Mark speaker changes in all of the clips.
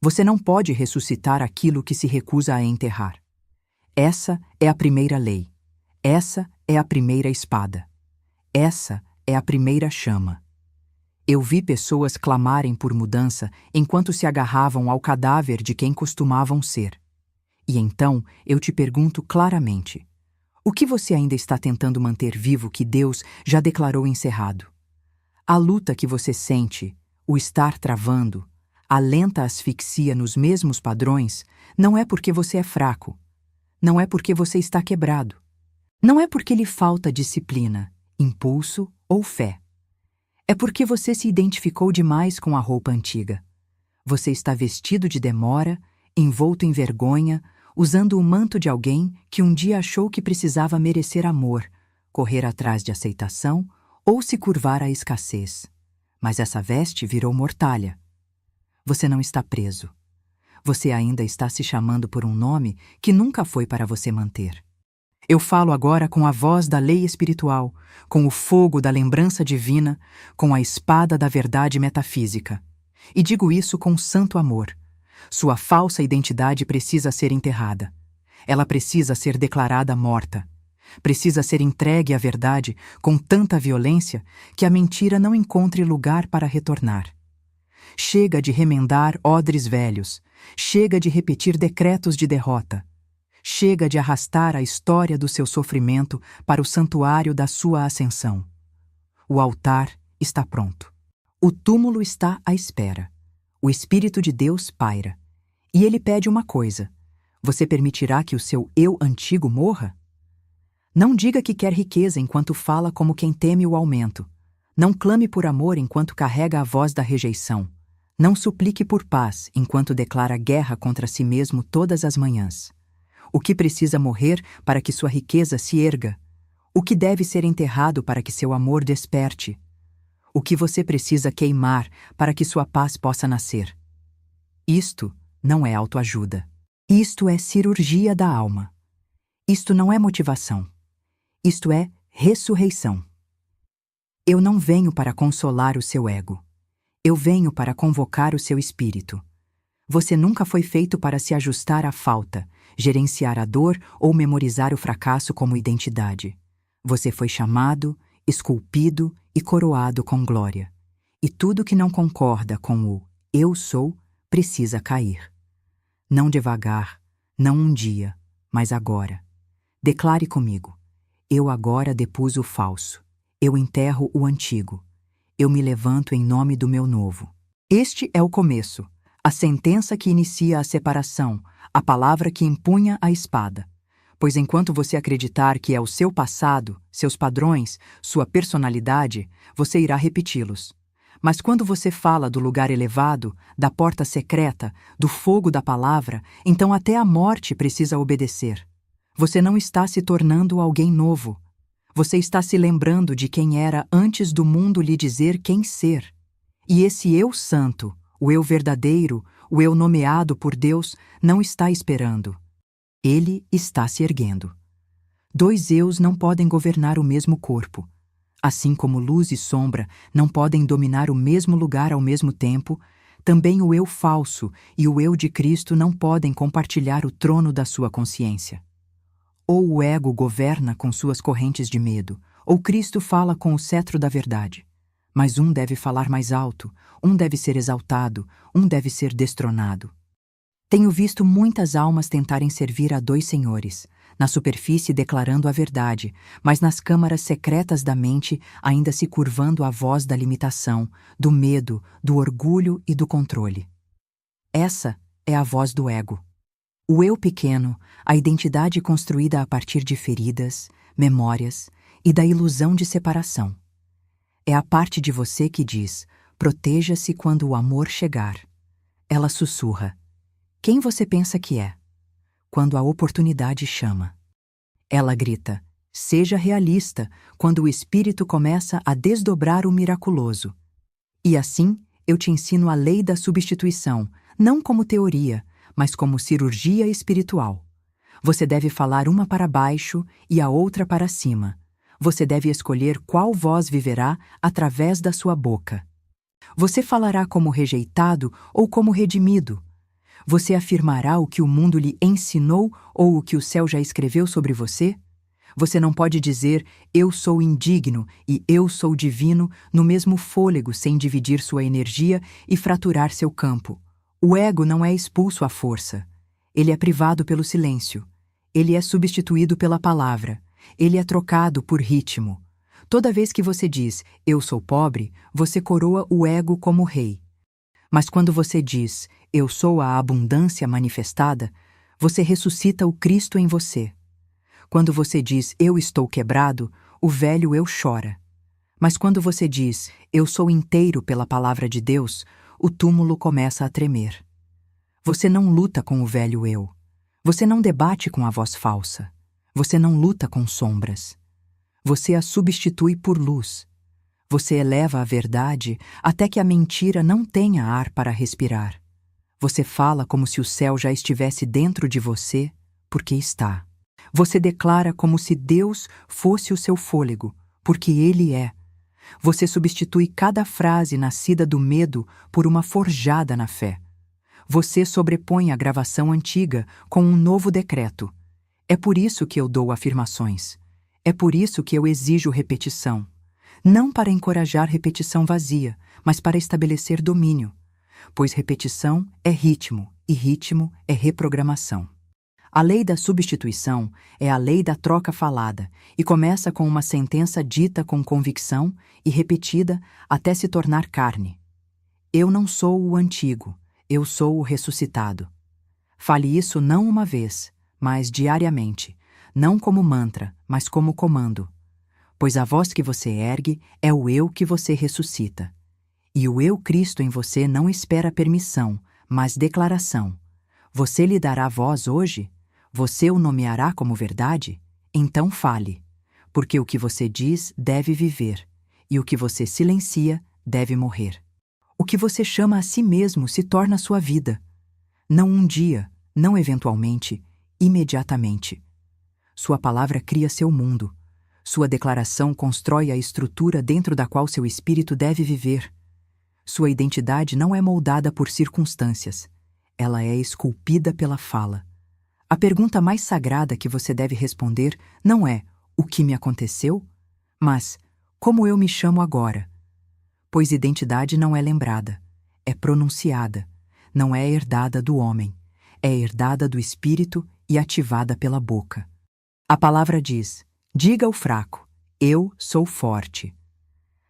Speaker 1: Você não pode ressuscitar aquilo que se recusa a enterrar. Essa é a primeira lei. Essa é a primeira espada. Essa é a primeira chama. Eu vi pessoas clamarem por mudança enquanto se agarravam ao cadáver de quem costumavam ser. E então eu te pergunto claramente: o que você ainda está tentando manter vivo que Deus já declarou encerrado? A luta que você sente, o estar travando, a lenta asfixia nos mesmos padrões, não é porque você é fraco. Não é porque você está quebrado. Não é porque lhe falta disciplina, impulso ou fé. É porque você se identificou demais com a roupa antiga. Você está vestido de demora, envolto em vergonha, usando o manto de alguém que um dia achou que precisava merecer amor, correr atrás de aceitação ou se curvar à escassez. Mas essa veste virou mortalha. Você não está preso. Você ainda está se chamando por um nome que nunca foi para você manter. Eu falo agora com a voz da lei espiritual, com o fogo da lembrança divina, com a espada da verdade metafísica. E digo isso com santo amor. Sua falsa identidade precisa ser enterrada. Ela precisa ser declarada morta. Precisa ser entregue à verdade com tanta violência que a mentira não encontre lugar para retornar. Chega de remendar odres velhos. Chega de repetir decretos de derrota. Chega de arrastar a história do seu sofrimento para o santuário da sua ascensão. O altar está pronto. O túmulo está à espera. O Espírito de Deus paira. E ele pede uma coisa: você permitirá que o seu eu antigo morra? Não diga que quer riqueza enquanto fala como quem teme o aumento. Não clame por amor enquanto carrega a voz da rejeição. Não suplique por paz enquanto declara guerra contra si mesmo todas as manhãs. O que precisa morrer para que sua riqueza se erga? O que deve ser enterrado para que seu amor desperte? O que você precisa queimar para que sua paz possa nascer? Isto não é autoajuda. Isto é cirurgia da alma. Isto não é motivação. Isto é ressurreição. Eu não venho para consolar o seu ego. Eu venho para convocar o seu espírito. Você nunca foi feito para se ajustar à falta, gerenciar a dor ou memorizar o fracasso como identidade. Você foi chamado, esculpido e coroado com glória. E tudo que não concorda com o eu sou precisa cair. Não devagar, não um dia, mas agora. Declare comigo: eu agora depus o falso. Eu enterro o antigo. Eu me levanto em nome do meu novo. Este é o começo. A sentença que inicia a separação, a palavra que empunha a espada. Pois enquanto você acreditar que é o seu passado, seus padrões, sua personalidade, você irá repeti-los. Mas quando você fala do lugar elevado, da porta secreta, do fogo da palavra, então até a morte precisa obedecer. Você não está se tornando alguém novo. Você está se lembrando de quem era antes do mundo lhe dizer quem ser. E esse eu santo, o eu verdadeiro, o eu nomeado por Deus, não está esperando. Ele está se erguendo. Dois eus não podem governar o mesmo corpo. Assim como luz e sombra não podem dominar o mesmo lugar ao mesmo tempo, também o eu falso e o eu de Cristo não podem compartilhar o trono da sua consciência. Ou o ego governa com suas correntes de medo, ou Cristo fala com o cetro da verdade. Mas um deve falar mais alto, um deve ser exaltado, um deve ser destronado. Tenho visto muitas almas tentarem servir a dois senhores, na superfície declarando a verdade, mas nas câmaras secretas da mente ainda se curvando à voz da limitação, do medo, do orgulho e do controle. Essa é a voz do ego. O eu pequeno, a identidade construída a partir de feridas, memórias e da ilusão de separação. É a parte de você que diz: proteja-se quando o amor chegar. Ela sussurra: quem você pensa que é? Quando a oportunidade chama. Ela grita: seja realista, quando o espírito começa a desdobrar o miraculoso. E assim, eu te ensino a lei da substituição, não como teoria, mas como cirurgia espiritual. Você deve falar uma para baixo e a outra para cima. Você deve escolher qual voz viverá através da sua boca. Você falará como rejeitado ou como redimido. Você afirmará o que o mundo lhe ensinou ou o que o céu já escreveu sobre você? Você não pode dizer eu sou indigno e eu sou divino no mesmo fôlego sem dividir sua energia e fraturar seu campo. O ego não é expulso à força. Ele é privado pelo silêncio. Ele é substituído pela palavra. Ele é trocado por ritmo. Toda vez que você diz eu sou pobre, você coroa o ego como rei. Mas quando você diz eu sou a abundância manifestada, você ressuscita o Cristo em você. Quando você diz eu estou quebrado, o velho eu chora. Mas quando você diz eu sou inteiro pela palavra de Deus, o túmulo começa a tremer. Você não luta com o velho eu. Você não debate com a voz falsa. Você não luta com sombras. Você a substitui por luz. Você eleva a verdade até que a mentira não tenha ar para respirar. Você fala como se o céu já estivesse dentro de você, porque está. Você declara como se Deus fosse o seu fôlego, porque Ele é. Você substitui cada frase nascida do medo por uma forjada na fé. Você sobrepõe a gravação antiga com um novo decreto. É por isso que eu dou afirmações. É por isso que eu exijo repetição. Não para encorajar repetição vazia, mas para estabelecer domínio. Pois repetição é ritmo, e ritmo é reprogramação. A lei da substituição é a lei da troca falada e começa com uma sentença dita com convicção e repetida até se tornar carne. Eu não sou o antigo, eu sou o ressuscitado. Fale isso não uma vez, mas diariamente, não como mantra, mas como comando. Pois a voz que você ergue é o eu que você ressuscita. E o eu Cristo em você não espera permissão, mas declaração. Você lhe dará voz hoje? Você o nomeará como verdade? Então fale, porque o que você diz deve viver, e o que você silencia deve morrer. O que você chama a si mesmo se torna sua vida. Não um dia, não eventualmente, imediatamente. Sua palavra cria seu mundo. Sua declaração constrói a estrutura dentro da qual seu espírito deve viver. Sua identidade não é moldada por circunstâncias. Ela é esculpida pela fala. A pergunta mais sagrada que você deve responder não é o que me aconteceu, mas como eu me chamo agora. Pois identidade não é lembrada, é pronunciada, não é herdada do homem, é herdada do espírito e ativada pela boca. A palavra diz: diga ao fraco, eu sou forte.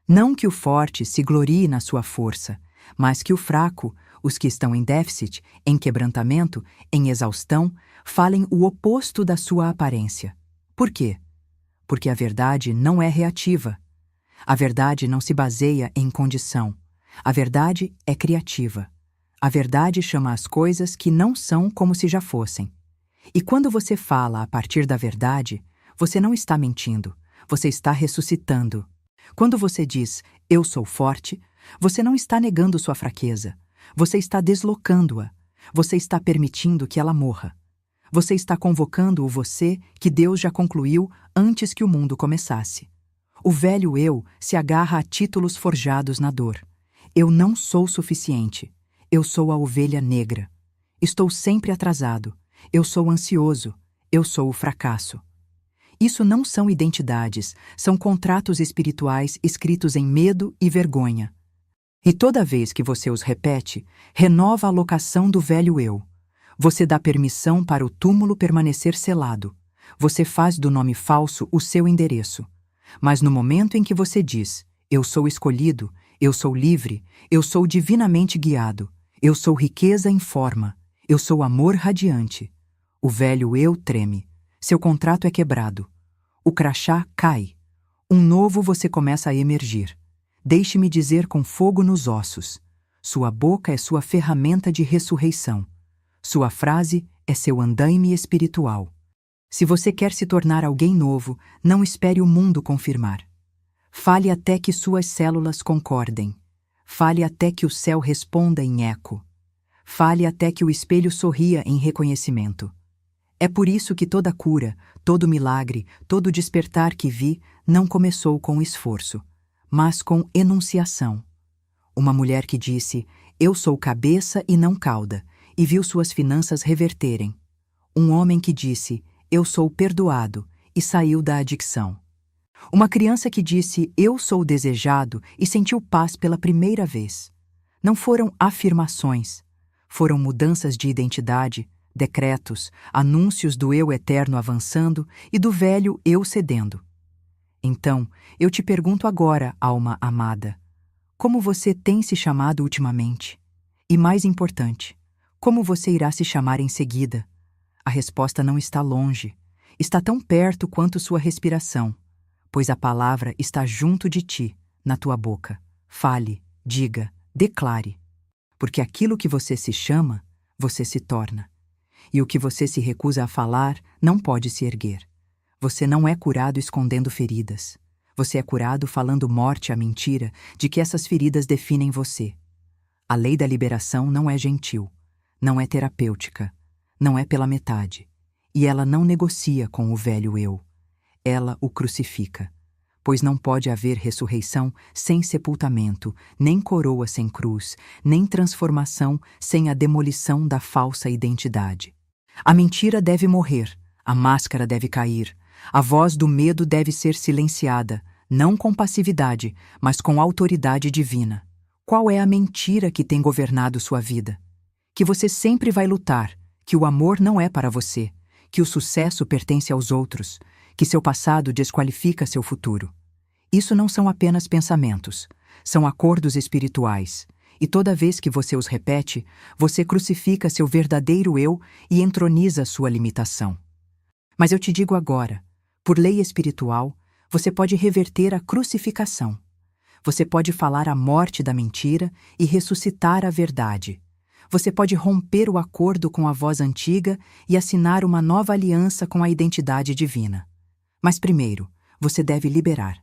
Speaker 1: Não que o forte se glorie na sua força, mas que o fraco, os que estão em déficit, em quebrantamento, em exaustão, falem o oposto da sua aparência. Por quê? Porque a verdade não é reativa. A verdade não se baseia em condição. A verdade é criativa. A verdade chama as coisas que não são como se já fossem. E quando você fala a partir da verdade, você não está mentindo, você está ressuscitando. Quando você diz, eu sou forte, você não está negando sua fraqueza. Você está deslocando-a. Você está permitindo que ela morra. Você está convocando o você que Deus já concluiu antes que o mundo começasse. O velho eu se agarra a títulos forjados na dor. Eu não sou suficiente. Eu sou a ovelha negra. Estou sempre atrasado. Eu sou ansioso. Eu sou o fracasso. Isso não são identidades, são contratos espirituais escritos em medo e vergonha. E toda vez que você os repete, renova a locação do velho eu. Você dá permissão para o túmulo permanecer selado. Você faz do nome falso o seu endereço. Mas no momento em que você diz, eu sou escolhido, eu sou livre, eu sou divinamente guiado, eu sou riqueza em forma, eu sou amor radiante, o velho eu treme. Seu contrato é quebrado. O crachá cai. Um novo você começa a emergir. Deixe-me dizer com fogo nos ossos. Sua boca é sua ferramenta de ressurreição. Sua frase é seu andaime espiritual. Se você quer se tornar alguém novo, não espere o mundo confirmar. Fale até que suas células concordem. Fale até que o céu responda em eco. Fale até que o espelho sorria em reconhecimento. É por isso que toda cura, todo milagre, todo despertar que vi não começou com esforço, mas com enunciação. Uma mulher que disse, eu sou cabeça e não cauda, e viu suas finanças reverterem. Um homem que disse, eu sou perdoado, e saiu da adicção. Uma criança que disse, eu sou desejado, e sentiu paz pela primeira vez. Não foram afirmações, foram mudanças de identidade, decretos, anúncios do eu eterno avançando e do velho eu cedendo. Então, eu te pergunto agora, alma amada, como você tem se chamado ultimamente? E mais importante, como você irá se chamar em seguida? A resposta não está longe, está tão perto quanto sua respiração, pois a palavra está junto de ti, na tua boca. Fale, diga, declare. Porque aquilo que você se chama, você se torna. E o que você se recusa a falar, não pode se erguer. Você não é curado escondendo feridas. Você é curado falando morte à mentira de que essas feridas definem você. A lei da liberação não é gentil, não é terapêutica, não é pela metade. E ela não negocia com o velho eu. Ela o crucifica. Pois não pode haver ressurreição sem sepultamento, nem coroa sem cruz, nem transformação sem a demolição da falsa identidade. A mentira deve morrer, a máscara deve cair, a voz do medo deve ser silenciada, não com passividade, mas com autoridade divina. Qual é a mentira que tem governado sua vida? Que você sempre vai lutar, que o amor não é para você, que o sucesso pertence aos outros, que seu passado desqualifica seu futuro. Isso não são apenas pensamentos, são acordos espirituais, e toda vez que você os repete, você crucifica seu verdadeiro eu e entroniza sua limitação. Mas eu te digo agora, por lei espiritual, você pode reverter a crucificação. Você pode falar a morte da mentira e ressuscitar a verdade. Você pode romper o acordo com a voz antiga e assinar uma nova aliança com a identidade divina. Mas primeiro, você deve liberar.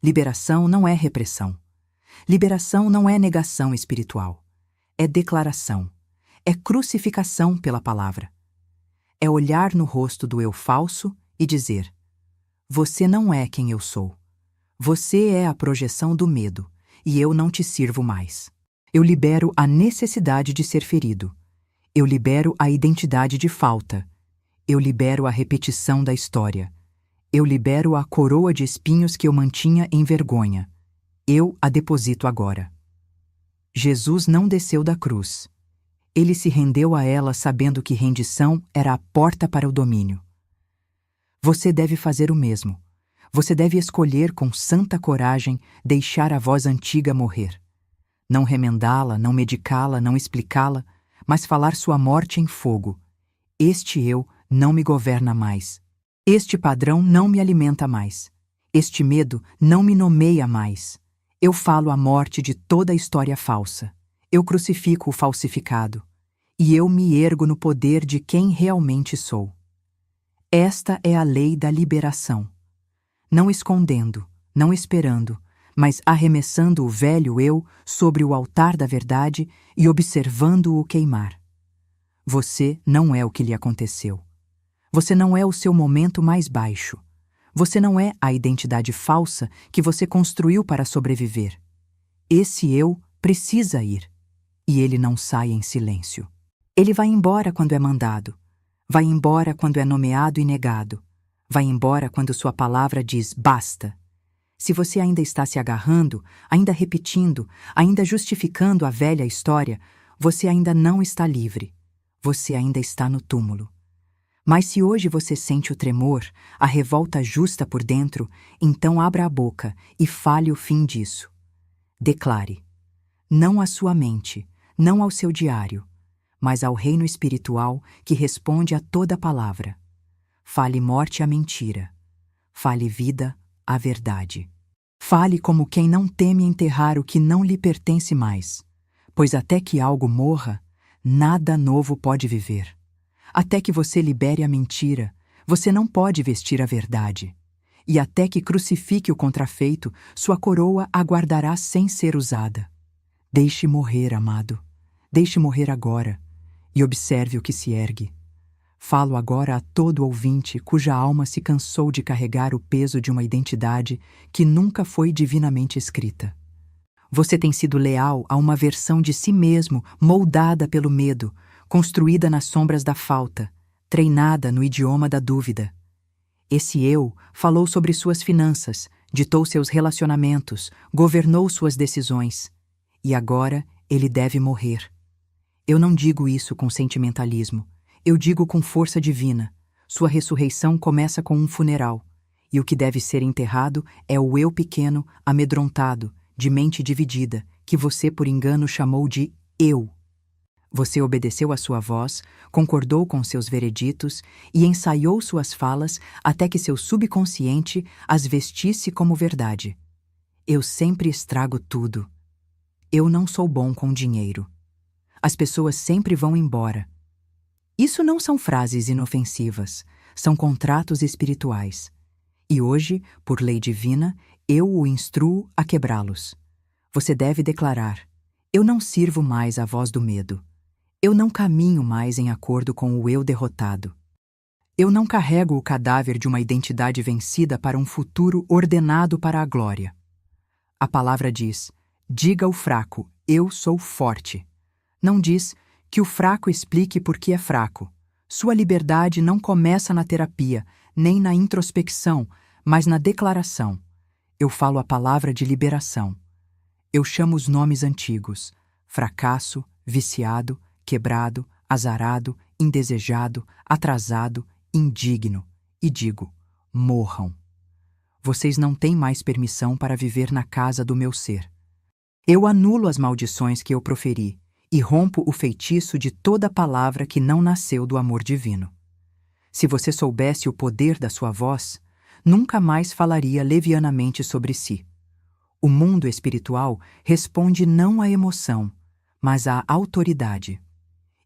Speaker 1: Liberação não é repressão. Liberação não é negação espiritual. É declaração. É crucificação pela palavra. É olhar no rosto do eu falso e dizer: você não é quem eu sou. Você é a projeção do medo, e eu não te sirvo mais. Eu libero a necessidade de ser ferido. Eu libero a identidade de falta. Eu libero a repetição da história. Eu libero a coroa de espinhos que eu mantinha em vergonha. Eu a deposito agora. Jesus não desceu da cruz. Ele se rendeu a ela sabendo que rendição era a porta para o domínio. Você deve fazer o mesmo. Você deve escolher com santa coragem deixar a voz antiga morrer. Não remendá-la, não medicá-la, não explicá-la, mas falar sua morte em fogo. Este eu não me governa mais. Este padrão não me alimenta mais. Este medo não me nomeia mais. Eu falo a morte de toda a história falsa. Eu crucifico o falsificado. E eu me ergo no poder de quem realmente sou. Esta é a lei da liberação. Não escondendo, não esperando, mas arremessando o velho eu sobre o altar da verdade e observando-o queimar. Você não é o que lhe aconteceu. Você não é o seu momento mais baixo. Você não é a identidade falsa que você construiu para sobreviver. Esse eu precisa ir. E ele não sai em silêncio. Ele vai embora quando é mandado. Vai embora quando é nomeado e negado. Vai embora quando sua palavra diz basta. Se você ainda está se agarrando, ainda repetindo, ainda justificando a velha história, você ainda não está livre. Você ainda está no túmulo. Mas se hoje você sente o tremor, a revolta justa por dentro, então abra a boca e fale o fim disso. Declare. Não à sua mente, não ao seu diário, mas ao reino espiritual que responde a toda palavra. Fale morte à mentira. Fale vida à verdade. Fale como quem não teme enterrar o que não lhe pertence mais, pois até que algo morra, nada novo pode viver. Até que você libere a mentira, você não pode vestir a verdade. E até que crucifique o contrafeito, sua coroa aguardará sem ser usada. Deixe morrer, amado. Deixe morrer agora, e observe o que se ergue. Falo agora a todo ouvinte cuja alma se cansou de carregar o peso de uma identidade que nunca foi divinamente escrita. Você tem sido leal a uma versão de si mesmo moldada pelo medo, construída nas sombras da falta, treinada no idioma da dúvida. Esse eu falou sobre suas finanças, ditou seus relacionamentos, governou suas decisões. E agora ele deve morrer. Eu não digo isso com sentimentalismo. Eu digo com força divina. Sua ressurreição começa com um funeral. E o que deve ser enterrado é o eu pequeno, amedrontado, de mente dividida, que você por engano chamou de eu. Você obedeceu à sua voz, concordou com seus vereditos e ensaiou suas falas até que seu subconsciente as vestisse como verdade. Eu sempre estrago tudo. Eu não sou bom com dinheiro. As pessoas sempre vão embora. Isso não são frases inofensivas, são contratos espirituais. E hoje, por lei divina, eu o instruo a quebrá-los. Você deve declarar: eu não sirvo mais à voz do medo. Eu não caminho mais em acordo com o eu derrotado. Eu não carrego o cadáver de uma identidade vencida para um futuro ordenado para a glória. A palavra diz: diga ao fraco, eu sou forte. Não diz que o fraco explique por que é fraco. Sua liberdade não começa na terapia, nem na introspecção, mas na declaração. Eu falo a palavra de liberação. Eu chamo os nomes antigos: fracasso, viciado, quebrado, azarado, indesejado, atrasado, indigno, e digo: morram. Vocês não têm mais permissão para viver na casa do meu ser. Eu anulo as maldições que eu proferi e rompo o feitiço de toda palavra que não nasceu do amor divino. Se você soubesse o poder da sua voz, nunca mais falaria levianamente sobre si. O mundo espiritual responde não à emoção, mas à autoridade.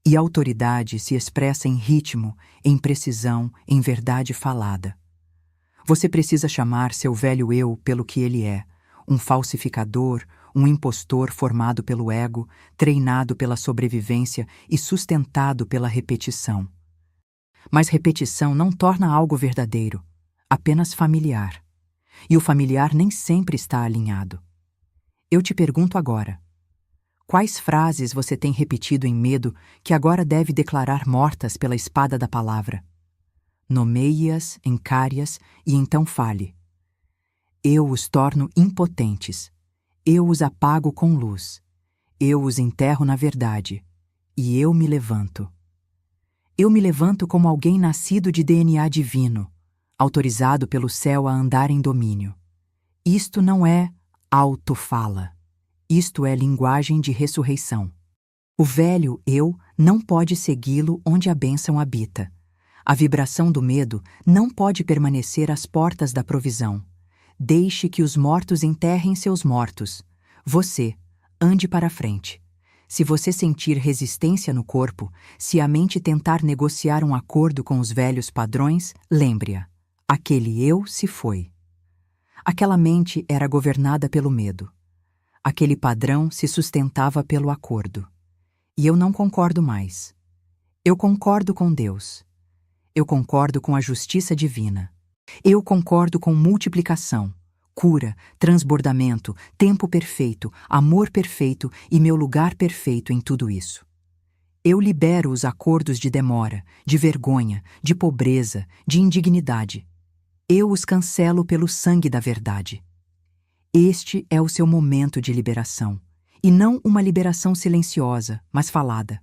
Speaker 1: E a autoridade se expressa em ritmo, em precisão, em verdade falada. Você precisa chamar seu velho eu pelo que ele é: um falsificador, um impostor formado pelo ego, treinado pela sobrevivência e sustentado pela repetição. Mas repetição não torna algo verdadeiro, apenas familiar. E o familiar nem sempre está alinhado. Eu te pergunto agora: quais frases você tem repetido em medo que agora deve declarar mortas pela espada da palavra? Nomeie-as, encare-as e então fale: eu os torno impotentes. Eu os apago com luz. Eu os enterro na verdade. E eu me levanto. Eu me levanto como alguém nascido de DNA divino, autorizado pelo céu a andar em domínio. Isto não é autofala. Isto é linguagem de ressurreição. O velho eu não pode segui-lo onde a bênção habita. A vibração do medo não pode permanecer às portas da provisão. Deixe que os mortos enterrem seus mortos. Você, ande para a frente. Se você sentir resistência no corpo, se a mente tentar negociar um acordo com os velhos padrões, lembre-a: aquele eu se foi. Aquela mente era governada pelo medo. Aquele padrão se sustentava pelo acordo. E eu não concordo mais. Eu concordo com Deus. Eu concordo com a justiça divina. Eu concordo com multiplicação, cura, transbordamento, tempo perfeito, amor perfeito e meu lugar perfeito em tudo isso. Eu libero os acordos de demora, de vergonha, de pobreza, de indignidade. Eu os cancelo pelo sangue da verdade. Este é o seu momento de liberação, e não uma liberação silenciosa, mas falada.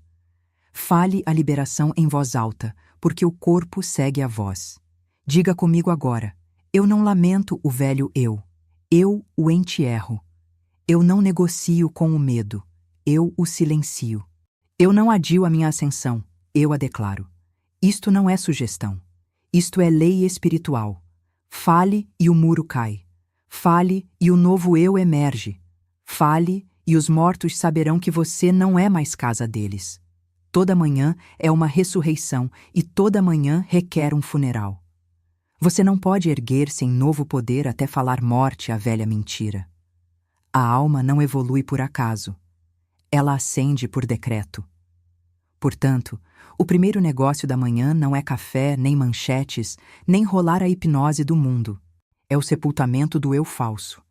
Speaker 1: Fale a liberação em voz alta, porque o corpo segue a voz. Diga comigo agora: eu não lamento o velho eu o entierro. Eu não negocio com o medo, eu o silencio. Eu não adio a minha ascensão, eu a declaro. Isto não é sugestão, isto é lei espiritual. Fale e o muro cai. Fale e o novo eu emerge. Fale e os mortos saberão que você não é mais casa deles. Toda manhã é uma ressurreição e toda manhã requer um funeral. Você não pode erguer-se em novo poder até falar morte à velha mentira. A alma não evolui por acaso. Ela ascende por decreto. Portanto, o primeiro negócio da manhã não é café, nem manchetes, nem rolar a hipnose do mundo. É o sepultamento do eu falso.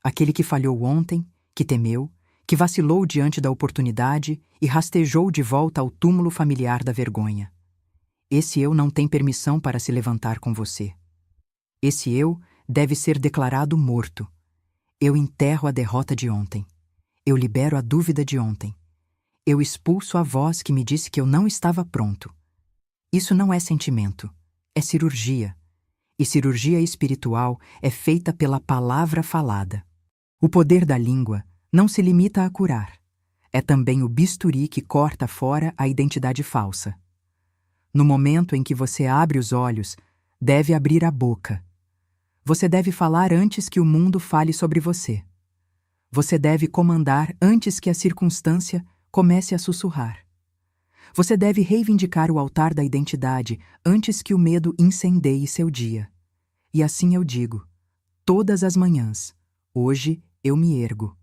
Speaker 1: Aquele que falhou ontem, que temeu, que vacilou diante da oportunidade e rastejou de volta ao túmulo familiar da vergonha. Esse eu não tem permissão para se levantar com você. Esse eu deve ser declarado morto. Eu enterro a derrota de ontem. Eu libero a dúvida de ontem. Eu expulso a voz que me disse que eu não estava pronto. Isso não é sentimento, é cirurgia. E cirurgia espiritual é feita pela palavra falada. O poder da língua não se limita a curar. É também o bisturi que corta fora a identidade falsa. No momento em que você abre os olhos, deve abrir a boca. Você deve falar antes que o mundo fale sobre você. Você deve comandar antes que a circunstância comece a sussurrar. Você deve reivindicar o altar da identidade antes que o medo incendeie seu dia. E assim eu digo, todas as manhãs, hoje eu me ergo.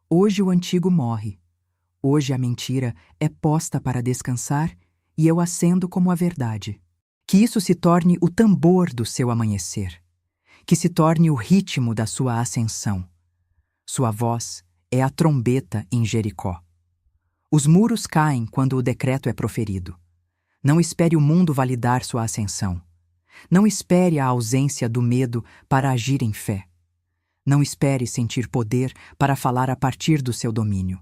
Speaker 1: Hoje o antigo morre. Hoje a mentira é posta para descansar e eu acendo como a verdade. Que isso se torne o tambor do seu amanhecer. Que se torne o ritmo da sua ascensão. Sua voz é a trombeta em Jericó. Os muros caem quando o decreto é proferido. Não espere o mundo validar sua ascensão. Não espere a ausência do medo para agir em fé. Não espere sentir poder para falar a partir do seu domínio.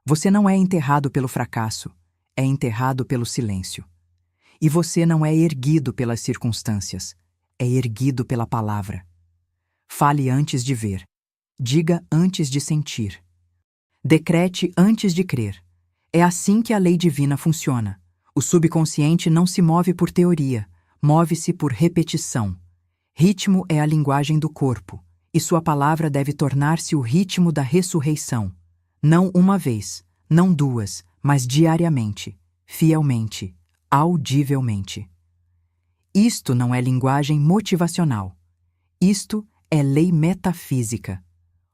Speaker 1: Você não é enterrado pelo fracasso, é enterrado pelo silêncio. E você não é erguido pelas circunstâncias, é erguido pela palavra. Fale antes de ver. Diga antes de sentir. Decrete antes de crer. É assim que a lei divina funciona. O subconsciente não se move por teoria, move-se por repetição. Ritmo é a linguagem do corpo, e sua palavra deve tornar-se o ritmo da ressurreição. Não uma vez, não duas, mas diariamente, fielmente, audivelmente. Isto não é linguagem motivacional. Isto é lei metafísica.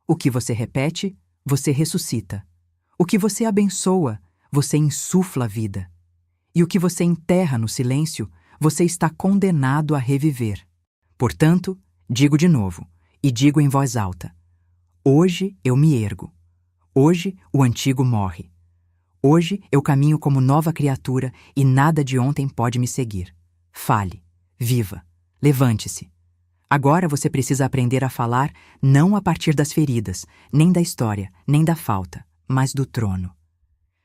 Speaker 1: O que você repete, você ressuscita. O que você abençoa, você insufla a vida. E o que você enterra no silêncio, você está condenado a reviver. Portanto, digo de novo, e digo em voz alta: hoje eu me ergo. Hoje o antigo morre. Hoje eu caminho como nova criatura e nada de ontem pode me seguir. Fale, viva, levante-se. Agora você precisa aprender a falar não a partir das feridas, nem da história, nem da falta, mas do trono.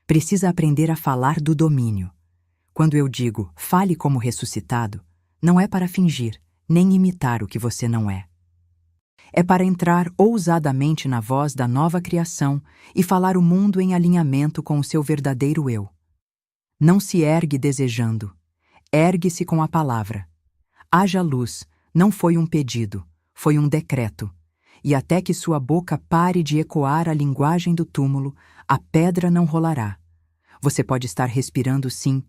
Speaker 1: Precisa aprender a falar do domínio. Quando eu digo fale como ressuscitado, não é para fingir, nem imitar o que você não é. É para entrar ousadamente na voz da nova criação e falar o mundo em alinhamento com o seu verdadeiro eu. Não se ergue desejando, ergue-se com a palavra. Haja luz, não foi um pedido, foi um decreto. E até que sua boca pare de ecoar a linguagem do túmulo, a pedra não rolará. Você pode estar respirando sim,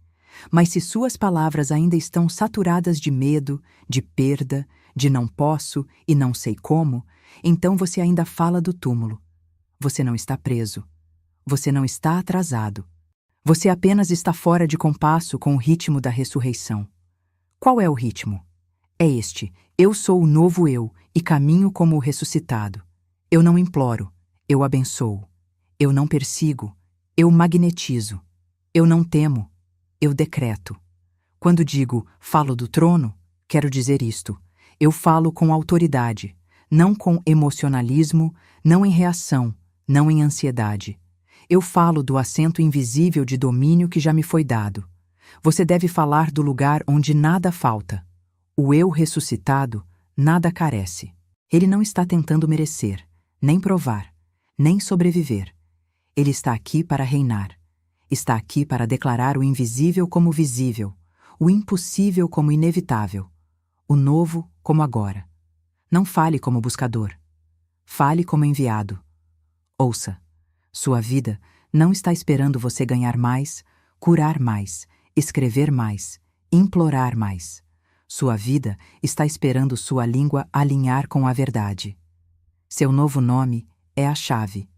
Speaker 1: mas se suas palavras ainda estão saturadas de medo, de perda, de não posso e não sei como, então você ainda fala do túmulo. Você não está preso. Você não está atrasado. Você apenas está fora de compasso com o ritmo da ressurreição. Qual é o ritmo? É este: eu sou o novo eu e caminho como o ressuscitado. Eu não imploro, eu abençoo. Eu não persigo, eu magnetizo. Eu não temo, eu decreto. Quando digo falo do trono, quero dizer isto: eu falo com autoridade, não com emocionalismo, não em reação, não em ansiedade. Eu falo do assento invisível de domínio que já me foi dado. Você deve falar do lugar onde nada falta. O eu ressuscitado nada carece. Ele não está tentando merecer, nem provar, nem sobreviver. Ele está aqui para reinar. Está aqui para declarar o invisível como visível, o impossível como inevitável, o novo como agora. Não fale como buscador. Fale como enviado. Ouça. Sua vida não está esperando você ganhar mais, curar mais, escrever mais, implorar mais. Sua vida está esperando sua língua alinhar com a verdade. Seu novo nome é a chave.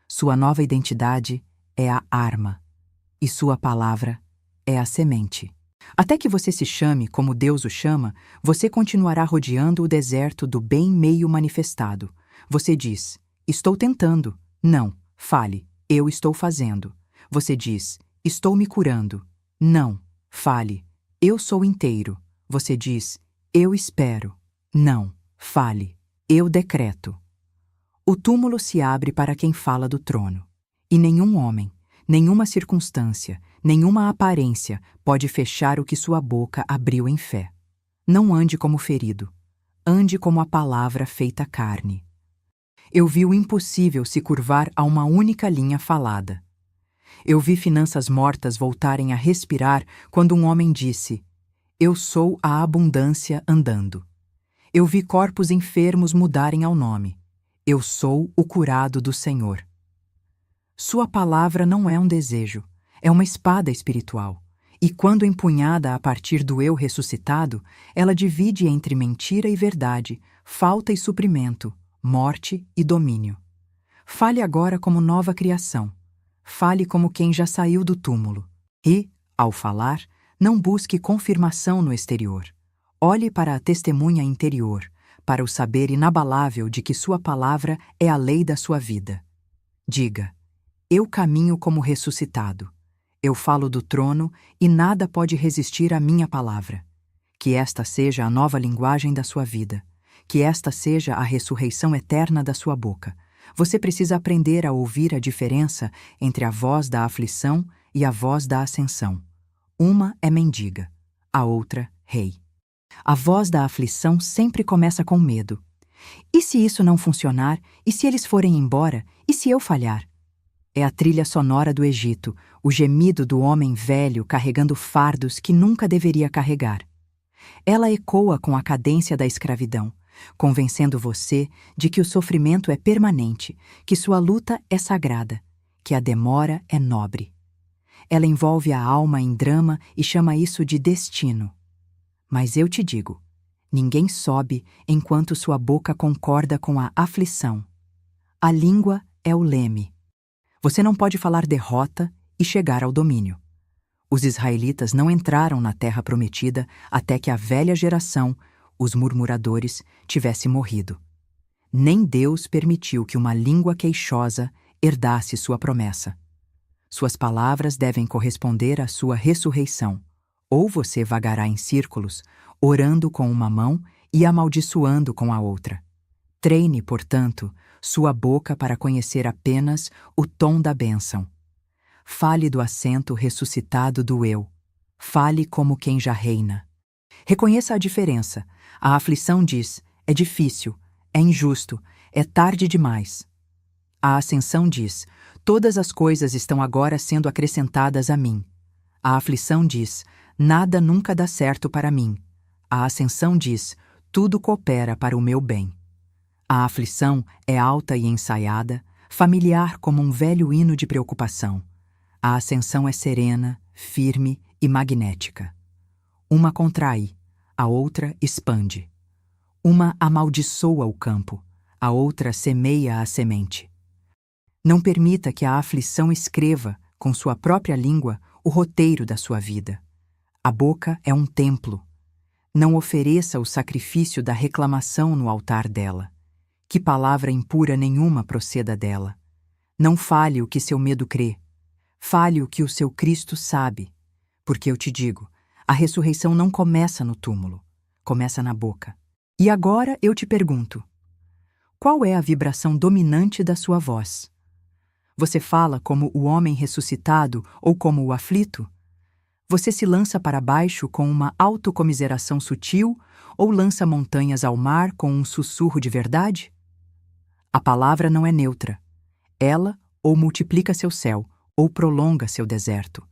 Speaker 1: Sua nova identidade é a arma. E sua palavra é a semente. Até que você se chame como Deus o chama, você continuará rodeando o deserto do bem meio manifestado. Você diz: estou tentando. Não, Fale, eu estou fazendo. Você diz, estou me curando. Não. Fale, eu sou inteiro. Você diz, eu espero. Não. Fale, eu decreto. O túmulo se abre para quem fala do trono. E nenhum homem, nenhuma circunstância, nenhuma aparência pode fechar o que sua boca abriu em fé. Não ande como ferido. Ande como a palavra feita carne. Eu vi o impossível se curvar a uma única linha falada. Eu vi finanças mortas voltarem a respirar quando um homem disse: eu sou a abundância andando. Eu vi corpos enfermos mudarem ao nome: eu sou o curado do Senhor. Sua palavra não é um desejo, é uma espada espiritual. E quando empunhada a partir do eu ressuscitado, ela divide entre mentira e verdade, falta e suprimento, morte e domínio. Fale agora como nova criação. Fale como quem já saiu do túmulo. E, ao falar, não busque confirmação no exterior. Olhe para a testemunha interior, para o saber inabalável de que sua palavra é a lei da sua vida. Diga: eu caminho como ressuscitado. Eu falo do trono e nada pode resistir à minha palavra. Que esta seja a nova linguagem da sua vida. Que esta seja a ressurreição eterna da sua boca. Você precisa aprender a ouvir a diferença entre a voz da aflição e a voz da ascensão. Uma é mendiga, a outra, rei. A voz da aflição sempre começa com medo. E se isso não funcionar? E se eles forem embora? E se eu falhar? É a trilha sonora do Egito, o gemido do homem velho carregando fardos que nunca deveria carregar. Ela ecoa com a cadência da escravidão, convencendo você de que o sofrimento é permanente, que sua luta é sagrada, que a demora é nobre. Ela envolve a alma em drama e chama isso de destino. Mas eu te digo, ninguém sobe enquanto sua boca concorda com a aflição. A língua é o leme. Você não pode falar derrota e chegar ao domínio. Os israelitas não entraram na terra prometida até que a velha geração, os murmuradores, tivesse morrido. Nem Deus permitiu que uma língua queixosa herdasse sua promessa. Suas palavras devem corresponder à sua ressurreição, ou você vagará em círculos, orando com uma mão e amaldiçoando com a outra. Treine, portanto, sua boca para conhecer apenas o tom da bênção. Fale do assento ressuscitado do eu. Fale como quem já reina. Reconheça a diferença. A aflição diz: é difícil, é injusto, é tarde demais. A ascensão diz: todas as coisas estão agora sendo acrescentadas a mim. A aflição diz: nada nunca dá certo para mim. A ascensão diz: tudo coopera para o meu bem. A aflição é alta e ensaiada, familiar como um velho hino de preocupação. A ascensão é serena, firme e magnética. Uma contrai, a outra expande. Uma amaldiçoa o campo, a outra semeia a semente. Não permita que a aflição escreva, com sua própria língua, o roteiro da sua vida. A boca é um templo. Não ofereça o sacrifício da reclamação no altar dela. Que palavra impura nenhuma proceda dela. Não fale o que seu medo crê. Fale o que o seu Cristo sabe. Porque eu te digo, a ressurreição não começa no túmulo, começa na boca. E agora eu te pergunto, qual é a vibração dominante da sua voz? Você fala como o homem ressuscitado ou como o aflito? Você se lança para baixo com uma autocomiseração sutil ou lança montanhas ao mar com um sussurro de verdade? A palavra não é neutra. Ela ou multiplica seu céu, ou prolonga seu deserto.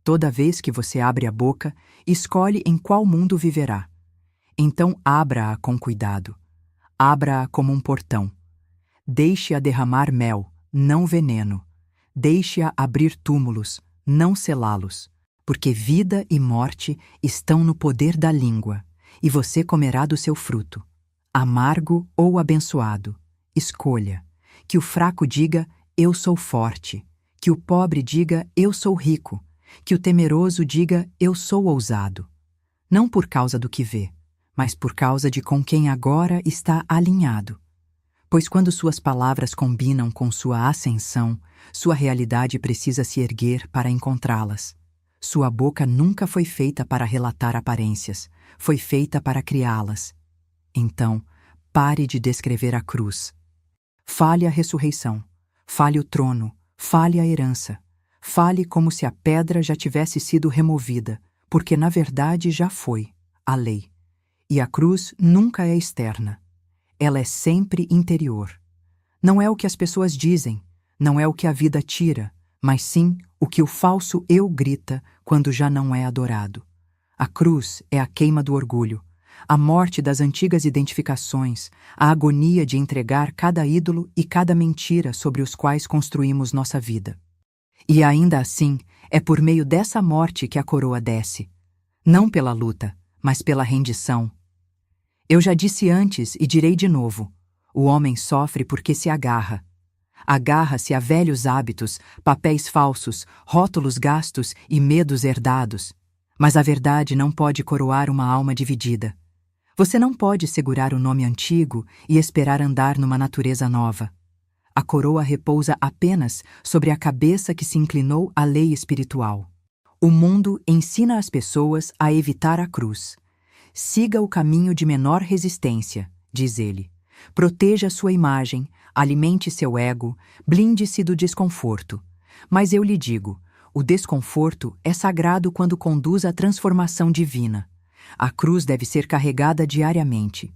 Speaker 1: Toda vez que você abre a boca, escolhe em qual mundo viverá. Então abra-a com cuidado. Abra-a como um portão. Deixe-a derramar mel, não veneno. Deixe-a abrir túmulos, não selá-los. Porque vida e morte estão no poder da língua, e você comerá do seu fruto. Amargo ou abençoado. Escolha. Que o fraco diga, eu sou forte. Que o pobre diga, eu sou rico. Que o temeroso diga, eu sou ousado. Não por causa do que vê, mas por causa de com quem agora está alinhado. Pois quando suas palavras combinam com sua ascensão, sua realidade precisa se erguer para encontrá-las. Sua boca nunca foi feita para relatar aparências, foi feita para criá-las. Então, pare de descrever a cruz. Fale a ressurreição, fale o trono, fale a herança. Fale como se a pedra já tivesse sido removida, porque na verdade já foi, a lei. E a cruz nunca é externa. Ela é sempre interior. Não é o que as pessoas dizem, não é o que a vida tira, mas sim o que o falso eu grita quando já não é adorado. A cruz é a queima do orgulho, a morte das antigas identificações, a agonia de entregar cada ídolo e cada mentira sobre os quais construímos nossa vida. E ainda assim, é por meio dessa morte que a coroa desce. Não pela luta, mas pela rendição. Eu já disse antes e direi de novo: o homem sofre porque se agarra. Agarra-se a velhos hábitos, papéis falsos, rótulos gastos e medos herdados. Mas a verdade não pode coroar uma alma dividida. Você não pode segurar o nome antigo e esperar andar numa natureza nova. A coroa repousa apenas sobre a cabeça que se inclinou à lei espiritual. O mundo ensina as pessoas a evitar a cruz. Siga o caminho de menor resistência, diz ele. Proteja sua imagem, alimente seu ego, blinde-se do desconforto. Mas eu lhe digo, o desconforto é sagrado quando conduz à transformação divina. A cruz deve ser carregada diariamente.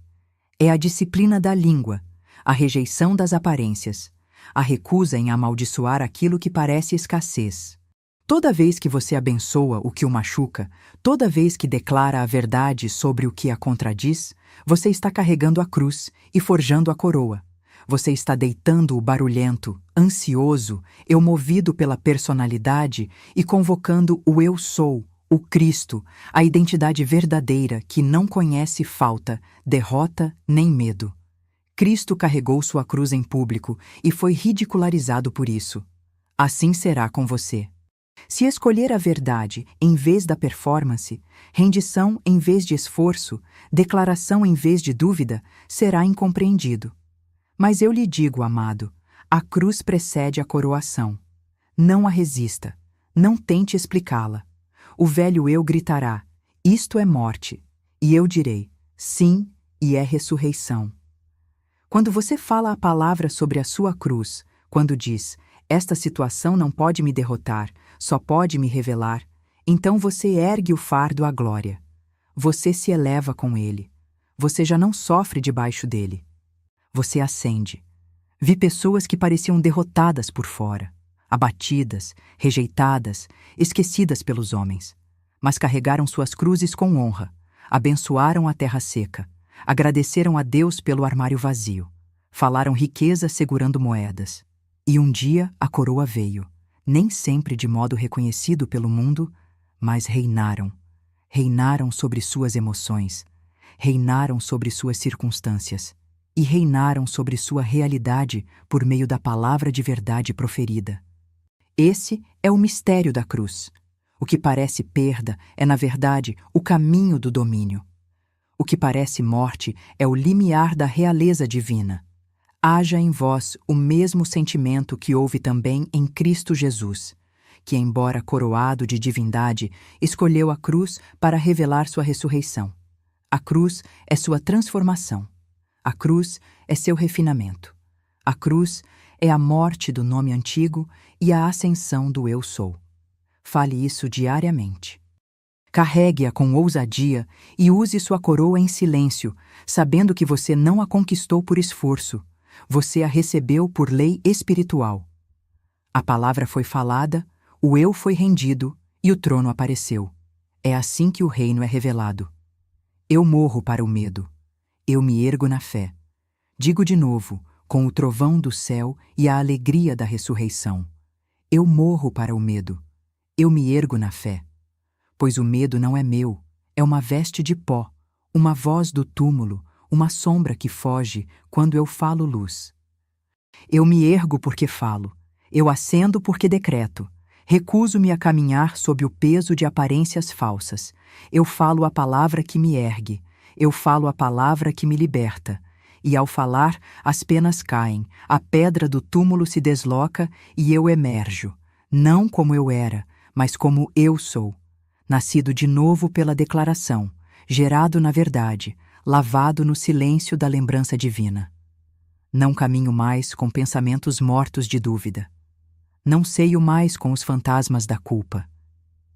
Speaker 1: É a disciplina da língua, a rejeição das aparências, a recusa em amaldiçoar aquilo que parece escassez. Toda vez que você abençoa o que o machuca, toda vez que declara a verdade sobre o que a contradiz, você está carregando a cruz e forjando a coroa. Você está deitando o barulhento, ansioso, eu movido pela personalidade e convocando o eu sou, o Cristo, a identidade verdadeira que não conhece falta, derrota nem medo. Cristo carregou sua cruz em público e foi ridicularizado por isso. Assim será com você. Se escolher a verdade em vez da performance, rendição em vez de esforço, declaração em vez de dúvida, será incompreendido. Mas eu lhe digo, amado, a cruz precede a coroação. Não a resista, não tente explicá-la. O velho eu gritará, isto é morte, e eu direi, sim, e é ressurreição. Quando você fala a palavra sobre a sua cruz, quando diz, esta situação não pode me derrotar, só pode me revelar, então você ergue o fardo à glória. Você se eleva com ele. Você já não sofre debaixo dele. Você ascende. Vi pessoas que pareciam derrotadas por fora, abatidas, rejeitadas, esquecidas pelos homens, mas carregaram suas cruzes com honra, abençoaram a terra seca, agradeceram a Deus pelo armário vazio, falaram riqueza segurando moedas. E um dia a coroa veio, nem sempre de modo reconhecido pelo mundo, mas reinaram. Reinaram sobre suas emoções, reinaram sobre suas circunstâncias e reinaram sobre sua realidade por meio da palavra de verdade proferida. Esse é o mistério da cruz. O que parece perda é, na verdade, o caminho do domínio. O que parece morte é o limiar da realeza divina. Haja em vós o mesmo sentimento que houve também em Cristo Jesus, que, embora coroado de divindade, escolheu a cruz para revelar sua ressurreição. A cruz é sua transformação. A cruz é seu refinamento. A cruz é a morte do nome antigo e a ascensão do eu sou. Fale isso diariamente. Carregue-a com ousadia e use sua coroa em silêncio, sabendo que você não a conquistou por esforço. Você a recebeu por lei espiritual. A palavra foi falada, o eu foi rendido e o trono apareceu. É assim que o reino é revelado. Eu morro para o medo. Eu me ergo na fé. Digo de novo, com o trovão do céu e a alegria da ressurreição. Eu morro para o medo. Eu me ergo na fé. Pois o medo não é meu, é uma veste de pó, uma voz do túmulo, uma sombra que foge quando eu falo luz. Eu me ergo porque falo, eu ascendo porque decreto, recuso-me a caminhar sob o peso de aparências falsas. Eu falo a palavra que me ergue, eu falo a palavra que me liberta, e ao falar, as penas caem, a pedra do túmulo se desloca e eu emerjo, não como eu era, mas como eu sou, nascido de novo pela declaração, gerado na verdade, lavado no silêncio da lembrança divina. Não caminho mais com pensamentos mortos de dúvida. Não ceio mais com os fantasmas da culpa.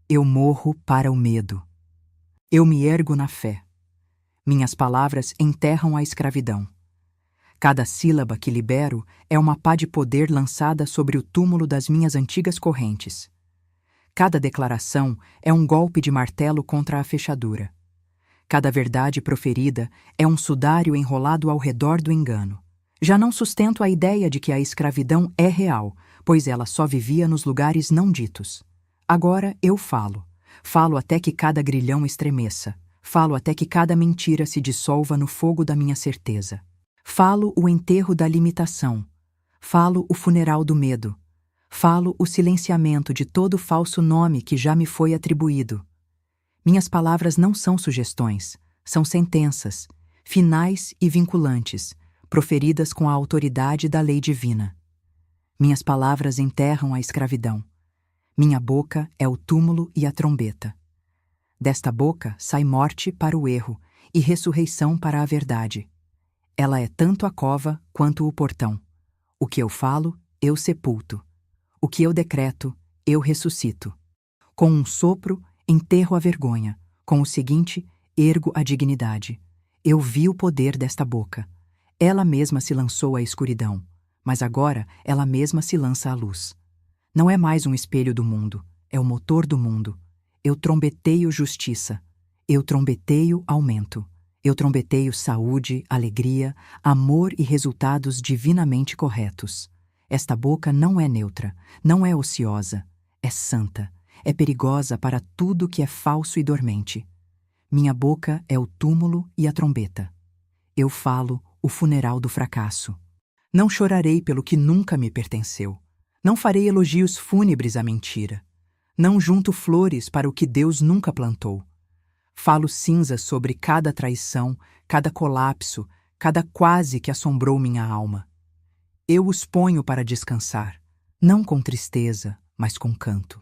Speaker 1: Eu morro para o medo. Eu me ergo na fé. Minhas palavras enterram a escravidão. Cada sílaba que libero é uma pá de poder lançada sobre o túmulo das minhas antigas correntes. Cada declaração é um golpe de martelo contra a fechadura. Cada verdade proferida é um sudário enrolado ao redor do engano. Já não sustento a ideia de que a escravidão é real, pois ela só vivia nos lugares não ditos. Agora eu falo. Falo até que cada grilhão estremeça. Falo até que cada mentira se dissolva no fogo da minha certeza. Falo o enterro da limitação. Falo o funeral do medo. Falo o silenciamento de todo falso nome que já me foi atribuído. Minhas palavras não são sugestões, são sentenças, finais e vinculantes, proferidas com a autoridade da lei divina. Minhas palavras enterram a escravidão. Minha boca é o túmulo e a trombeta. Desta boca sai morte para o erro e ressurreição para a verdade. Ela é tanto a cova quanto o portão. O que eu falo, eu sepulto. O que eu decreto, eu ressuscito. Com um sopro, enterro a vergonha. Com o seguinte, ergo a dignidade. Eu vi o poder desta boca. Ela mesma se lançou à escuridão, mas agora ela mesma se lança à luz. Não é mais um espelho do mundo, é o motor do mundo. Eu trombeteio justiça. Eu trombeteio aumento. Eu trombeteio saúde, alegria, amor e resultados divinamente corretos. Esta boca não é neutra, não é ociosa, é santa, é perigosa para tudo que é falso e dormente. Minha boca é o túmulo e a trombeta. Eu falo o funeral do fracasso. Não chorarei pelo que nunca me pertenceu. Não farei elogios fúnebres à mentira. Não junto flores para o que Deus nunca plantou. Falo cinzas sobre cada traição, cada colapso, cada quase que assombrou minha alma. Eu os ponho para descansar, não com tristeza, mas com canto.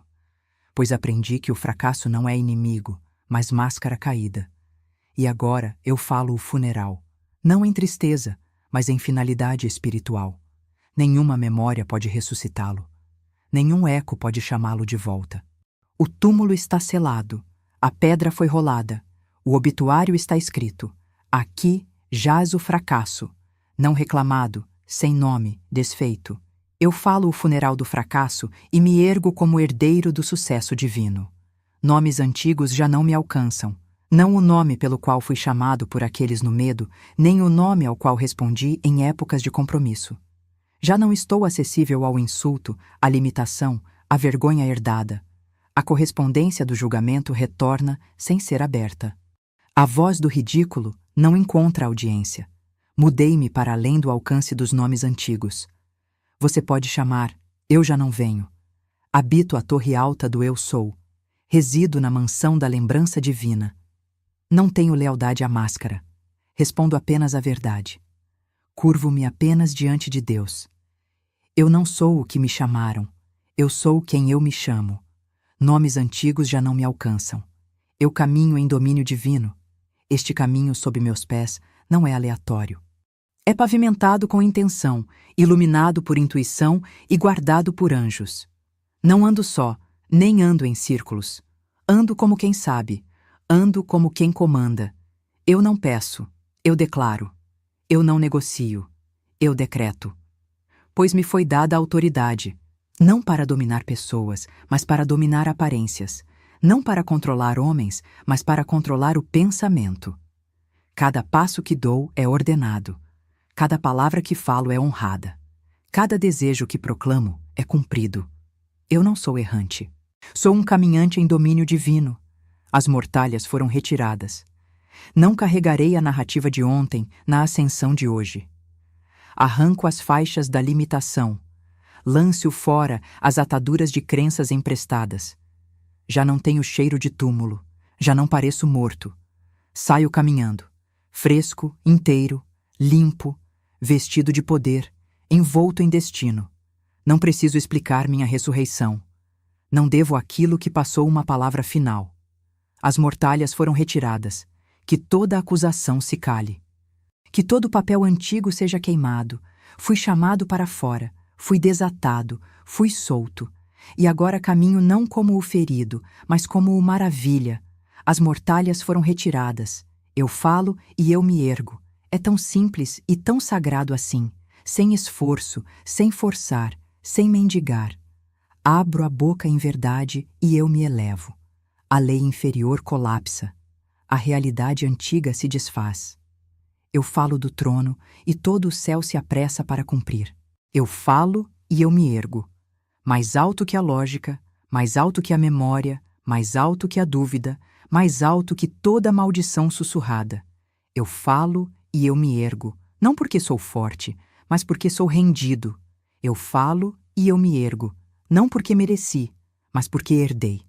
Speaker 1: Pois aprendi que o fracasso não é inimigo, mas máscara caída. E agora eu falo o funeral, não em tristeza, mas em finalidade espiritual. Nenhuma memória pode ressuscitá-lo. Nenhum eco pode chamá-lo de volta. O túmulo está selado, a pedra foi rolada, o obituário está escrito. Aqui jaz o fracasso, não reclamado, sem nome, desfeito. Eu falo o funeral do fracasso e me ergo como herdeiro do sucesso divino. Nomes antigos já não me alcançam. Não o nome pelo qual fui chamado por aqueles no medo, nem o nome ao qual respondi em épocas de compromisso. Já não estou acessível ao insulto, à limitação, à vergonha herdada. A correspondência do julgamento retorna sem ser aberta. A voz do ridículo não encontra audiência. Mudei-me para além do alcance dos nomes antigos. Você pode chamar, eu já não venho. Habito a torre alta do eu sou. Resido na mansão da lembrança divina. Não tenho lealdade à máscara. Respondo apenas a verdade. Curvo-me apenas diante de Deus. Eu não sou o que me chamaram. Eu sou quem eu me chamo. Nomes antigos já não me alcançam. Eu caminho em domínio divino. Este caminho sob meus pés não é aleatório. É pavimentado com intenção, iluminado por intuição e guardado por anjos. Não ando só, nem ando em círculos. Ando como quem sabe. Ando como quem comanda. Eu não peço, eu declaro. Eu não negocio, eu decreto. Pois me foi dada a autoridade, não para dominar pessoas, mas para dominar aparências, não para controlar homens, mas para controlar o pensamento. Cada passo que dou é ordenado, cada palavra que falo é honrada, cada desejo que proclamo é cumprido. Eu não sou errante, sou um caminhante em domínio divino. As mortalhas foram retiradas. Não carregarei a narrativa de ontem na ascensão de hoje. Arranco as faixas da limitação. Lance-o fora as ataduras de crenças emprestadas. Já não tenho cheiro de túmulo. Já não pareço morto. Saio caminhando, fresco, inteiro, limpo, vestido de poder, envolto em destino. Não preciso explicar minha ressurreição. Não devo àquilo que passou uma palavra final. As mortalhas foram retiradas. Que toda acusação se cale. Que todo papel antigo seja queimado. Fui chamado para fora, fui desatado, fui solto. E agora caminho não como o ferido, mas como o maravilha. As mortalhas foram retiradas. Eu falo e eu me ergo. É tão simples e tão sagrado assim, sem esforço, sem forçar, sem mendigar. Abro a boca em verdade e eu me elevo. A lei inferior colapsa. A realidade antiga se desfaz. Eu falo do trono e todo o céu se apressa para cumprir. Eu falo e eu me ergo. Mais alto que a lógica, mais alto que a memória, mais alto que a dúvida, mais alto que toda maldição sussurrada. Eu falo e eu me ergo, não porque sou forte, mas porque sou rendido. Eu falo e eu me ergo, não porque mereci, mas porque herdei.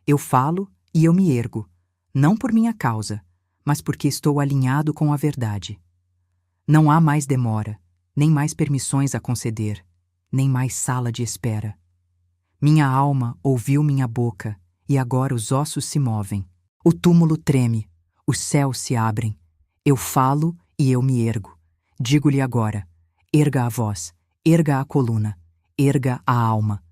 Speaker 1: Eu falo e eu me ergo, não por minha causa, mas porque estou alinhado com a verdade. Não há mais demora, nem mais permissões a conceder, nem mais sala de espera. Minha alma ouviu minha boca, e agora os ossos se movem. O túmulo treme, os céus se abrem. Eu falo e eu me ergo. Digo-lhe agora, erga a voz, erga a coluna, erga a alma.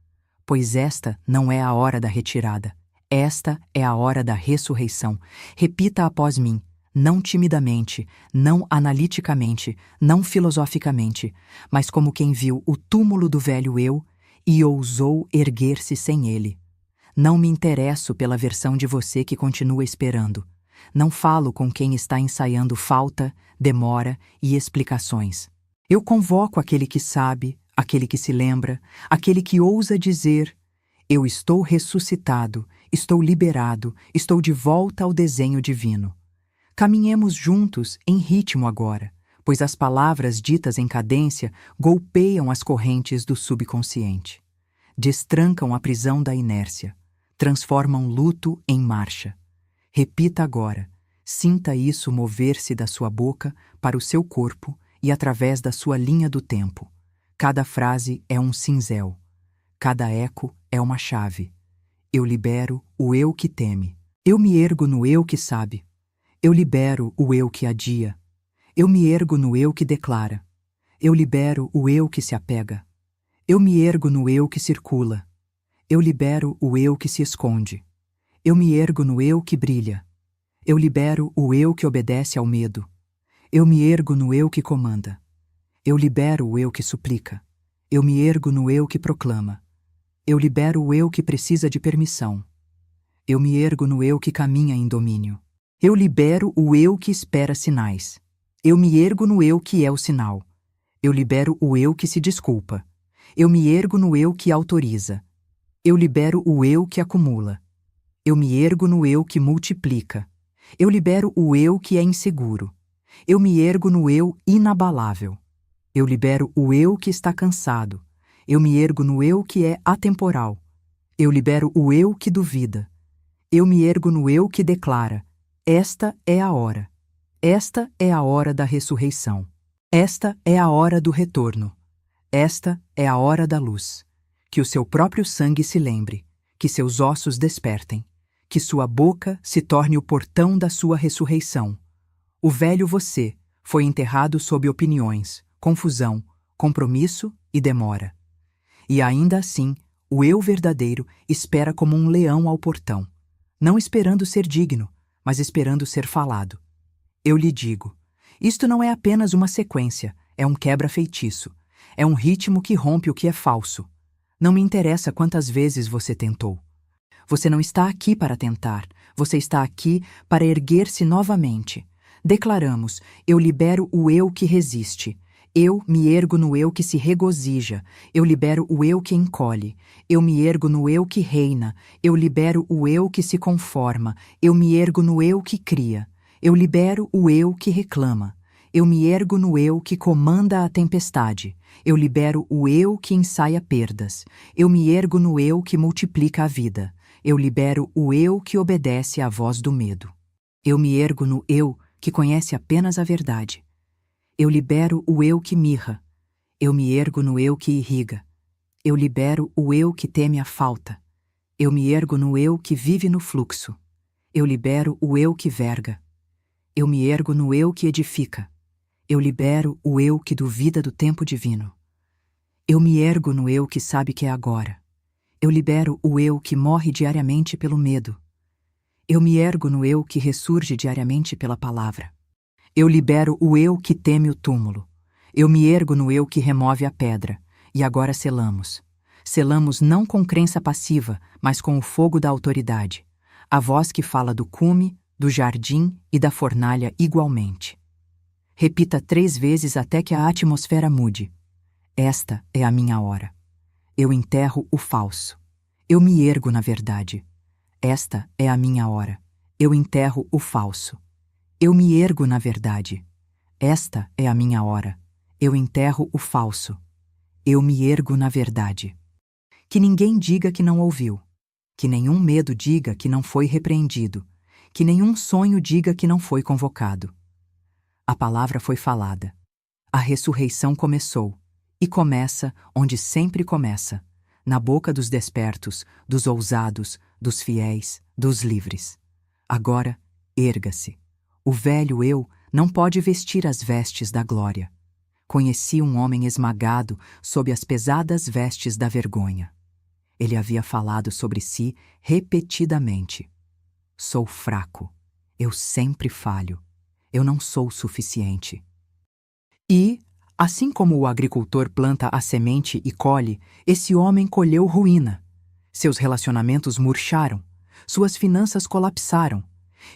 Speaker 1: Pois esta não é a hora da retirada. Esta é a hora da ressurreição. Repita após mim, não timidamente, não analiticamente, não filosoficamente, mas como quem viu o túmulo do velho eu e ousou erguer-se sem ele. Não me interesso pela versão de você que continua esperando. Não falo com quem está ensaiando falta, demora e explicações. Eu convoco aquele que sabe, aquele que se lembra, aquele que ousa dizer: eu estou ressuscitado, estou liberado, estou de volta ao desenho divino. Caminhemos juntos em ritmo agora, pois as palavras ditas em cadência golpeiam as correntes do subconsciente. Destrancam a prisão da inércia, transformam luto em marcha. Repita agora, sinta isso mover-se da sua boca para o seu corpo e através da sua linha do tempo. Cada frase é um cinzel, cada eco é uma chave. Eu libero o eu que teme. Eu me ergo no eu que sabe. Eu libero o eu que adia. Eu me ergo no eu que declara. Eu libero o eu que se apega. Eu me ergo no eu que circula. Eu libero o eu que se esconde. Eu me ergo no eu que brilha. Eu libero o eu que obedece ao medo. Eu me ergo no eu que comanda. Eu libero o eu que suplica. Eu me ergo no eu que proclama. Eu libero o eu que precisa de permissão. Eu me ergo no eu que caminha em domínio. Eu libero o eu que espera sinais. Eu me ergo no eu que é o sinal. Eu libero o eu que se desculpa. Eu me ergo no eu que autoriza. Eu libero o eu que acumula. Eu me ergo no eu que multiplica. Eu libero o eu que é inseguro. Eu me ergo no eu inabalável. Eu libero o eu que está cansado. Eu me ergo no eu que é atemporal. Eu libero o eu que duvida. Eu me ergo no eu que declara: esta é a hora. Esta é a hora da ressurreição. Esta é a hora do retorno. Esta é a hora da luz. Que o seu próprio sangue se lembre, que seus ossos despertem, que sua boca se torne o portão da sua ressurreição. O velho você foi enterrado sob opiniões, confusão, compromisso e demora. E ainda assim, o eu verdadeiro espera como um leão ao portão, não esperando ser digno, mas esperando ser falado. Eu lhe digo, isto não é apenas uma sequência, é um quebra-feitiço, é um ritmo que rompe o que é falso. Não me interessa quantas vezes você tentou. Você não está aqui para tentar, você está aqui para erguer-se novamente. Declaramos, eu libero o eu que resiste. Eu me ergo no eu que se regozija. Eu libero o eu que encolhe. Eu me ergo no eu que reina. Eu libero o eu que se conforma. Eu me ergo no eu que cria. Eu libero o eu que reclama. Eu me ergo no eu que comanda a tempestade. Eu libero o eu que ensaia perdas. Eu me ergo no eu que multiplica a vida. Eu libero o eu que obedece à voz do medo. Eu me ergo no eu que conhece apenas a verdade. Eu libero o eu que mirra. Eu me ergo no eu que irriga. Eu libero o eu que teme a falta. Eu me ergo no eu que vive no fluxo. Eu libero o eu que verga. Eu me ergo no eu que edifica. Eu libero o eu que duvida do tempo divino. Eu me ergo no eu que sabe que é agora. Eu libero o eu que morre diariamente pelo medo. Eu me ergo no eu que ressurge diariamente pela palavra. Eu libero o eu que teme o túmulo. Eu me ergo no eu que remove a pedra. E agora selamos. Selamos não com crença passiva, mas com o fogo da autoridade. A voz que fala do cume, do jardim e da fornalha igualmente. Repita 3 vezes até que a atmosfera mude. Esta é a minha hora. Eu enterro o falso. Eu me ergo na verdade. Esta é a minha hora. Eu enterro o falso. Eu me ergo na verdade. Esta é a minha hora. Eu enterro o falso. Eu me ergo na verdade. Que ninguém diga que não ouviu. Que nenhum medo diga que não foi repreendido. Que nenhum sonho diga que não foi convocado. A palavra foi falada. A ressurreição começou. E começa onde sempre começa. Na boca dos despertos, dos ousados, dos fiéis, dos livres. Agora, erga-se. O velho eu não pode vestir as vestes da glória. Conheci um homem esmagado sob as pesadas vestes da vergonha. Ele havia falado sobre si repetidamente. Sou fraco. Eu sempre falho. Eu não sou suficiente. E, assim como o agricultor planta a semente e colhe, esse homem colheu ruína. Seus relacionamentos murcharam, suas finanças colapsaram,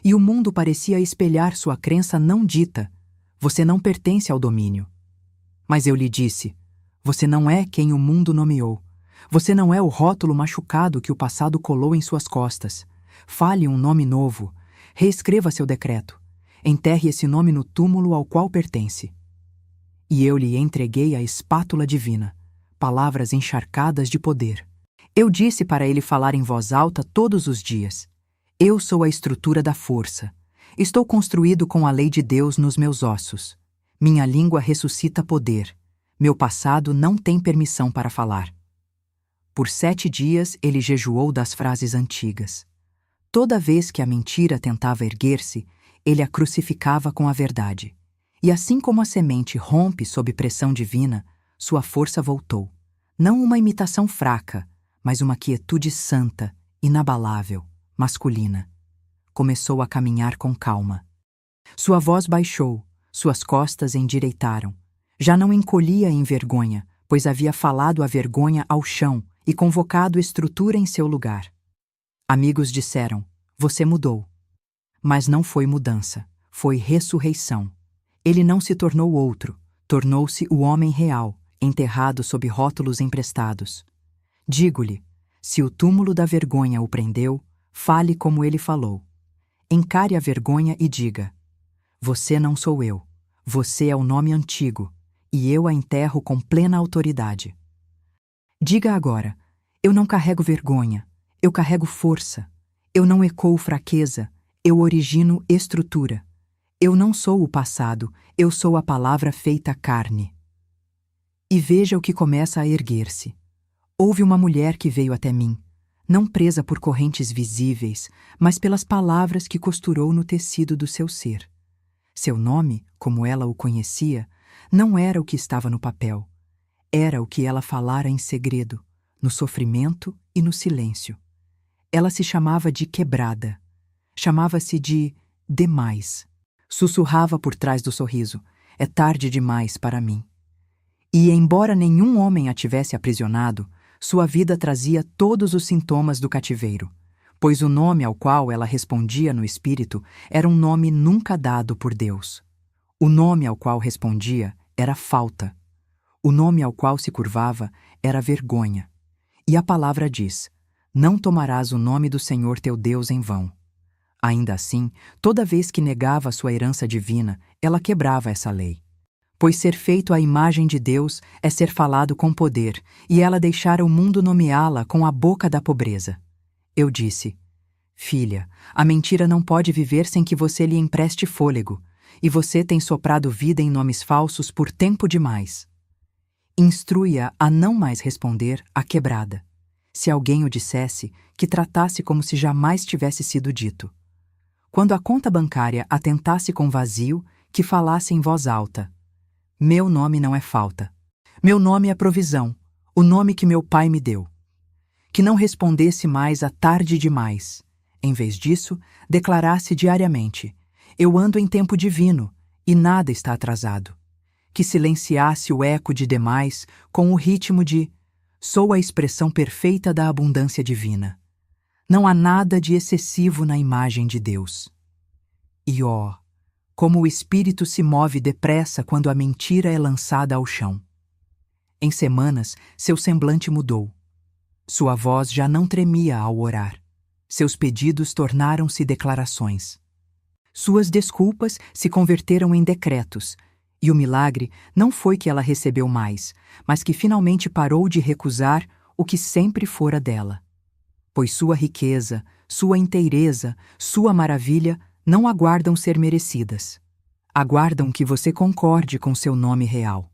Speaker 1: e o mundo parecia espelhar sua crença não dita: você não pertence ao domínio. Mas eu lhe disse: você não é quem o mundo nomeou. Você não é o rótulo machucado que o passado colou em suas costas. Fale um nome novo. Reescreva seu decreto. Enterre esse nome no túmulo ao qual pertence. E eu lhe entreguei a espátula divina, palavras encharcadas de poder. Eu disse para ele falar em voz alta todos os dias. Eu sou a estrutura da força. Estou construído com a lei de Deus nos meus ossos. Minha língua ressuscita poder. Meu passado não tem permissão para falar. Por 7 dias ele jejuou das frases antigas. Toda vez que a mentira tentava erguer-se, ele a crucificava com a verdade. E assim como a semente rompe sob pressão divina, sua força voltou. Não uma imitação fraca, mas uma quietude santa, inabalável, masculina. Começou a caminhar com calma. Sua voz baixou, suas costas endireitaram. Já não encolhia em vergonha, pois havia falado a vergonha ao chão e convocado estrutura em seu lugar. Amigos disseram: você mudou. Mas não foi mudança, foi ressurreição. Ele não se tornou outro, tornou-se o homem real, enterrado sob rótulos emprestados. Digo-lhe, se o túmulo da vergonha o prendeu, fale como ele falou. Encare a vergonha e diga: você não sou eu, você é o nome antigo, e eu a enterro com plena autoridade. Diga agora: eu não carrego vergonha, eu carrego força. Eu não ecoo fraqueza, eu origino estrutura. Eu não sou o passado, eu sou a palavra feita carne. E veja o que começa a erguer-se. Houve uma mulher que veio até mim, não presa por correntes visíveis, mas pelas palavras que costurou no tecido do seu ser. Seu nome, como ela o conhecia, não era o que estava no papel. Era o que ela falara em segredo, no sofrimento e no silêncio. Ela se chamava de quebrada. Chamava-se de demais. Sussurrava por trás do sorriso: é tarde demais para mim. E, embora nenhum homem a tivesse aprisionado, sua vida trazia todos os sintomas do cativeiro, pois o nome ao qual ela respondia no espírito era um nome nunca dado por Deus. O nome ao qual respondia era falta. O nome ao qual se curvava era vergonha. E a palavra diz: não tomarás o nome do Senhor teu Deus em vão. Ainda assim, toda vez que negava sua herança divina, ela quebrava essa lei. Pois ser feito à imagem de Deus é ser falado com poder, e ela deixara o mundo nomeá-la com a boca da pobreza. Eu disse: filha, a mentira não pode viver sem que você lhe empreste fôlego. e você tem soprado vida em nomes falsos por tempo demais. Instrui-a a não mais responder à quebrada. Se alguém o dissesse, que tratasse como se jamais tivesse sido dito. Quando a conta bancária atentasse com vazio, que falasse em voz alta. Meu nome não é falta. Meu nome é provisão, o nome que meu pai me deu. Que não respondesse mais à tarde demais. Em vez disso, declarasse diariamente: eu ando em tempo divino, e nada está atrasado. Que silenciasse o eco de demais com o ritmo de: sou a expressão perfeita da abundância divina. Não há nada de excessivo na imagem de Deus. E ó, como o espírito se move depressa quando a mentira é lançada ao chão. Em semanas, seu semblante mudou. Sua voz já não tremia ao orar. Seus pedidos tornaram-se declarações. Suas desculpas se converteram em decretos, e o milagre não foi que ela recebeu mais, mas que finalmente parou de recusar o que sempre fora dela. Pois sua riqueza, sua inteireza, sua maravilha não aguardam ser merecidas. Aguardam que você concorde com seu nome real.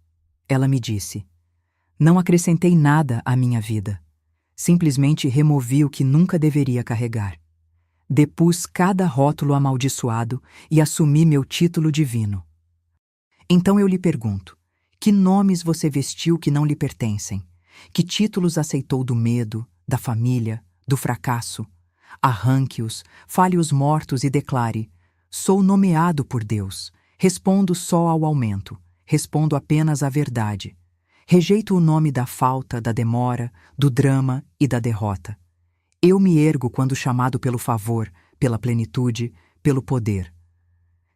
Speaker 1: Ela me disse: não acrescentei nada à minha vida. Simplesmente removi o que nunca deveria carregar. Depus cada rótulo amaldiçoado e assumi meu título divino. Então eu lhe pergunto: que nomes você vestiu que não lhe pertencem? Que títulos aceitou do medo, da família, do fracasso? Arranque-os, fale os mortos e declare: sou nomeado por Deus. Respondo só ao aumento. Respondo apenas à verdade. Rejeito o nome da falta, da demora, do drama e da derrota. Eu me ergo quando chamado pelo favor, pela plenitude, pelo poder.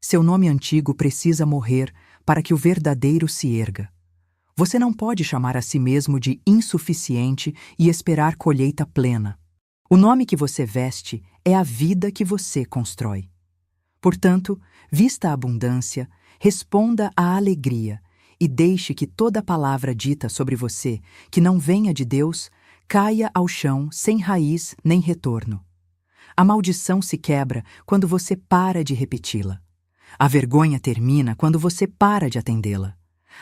Speaker 1: Seu nome antigo precisa morrer para que o verdadeiro se erga. Você não pode chamar a si mesmo de insuficiente e esperar colheita plena. O nome que você veste é a vida que você constrói. Portanto, vista a abundância, responda à alegria e deixe que toda palavra dita sobre você, que não venha de Deus, caia ao chão sem raiz nem retorno. A maldição se quebra quando você para de repeti-la. A vergonha termina quando você para de atendê-la.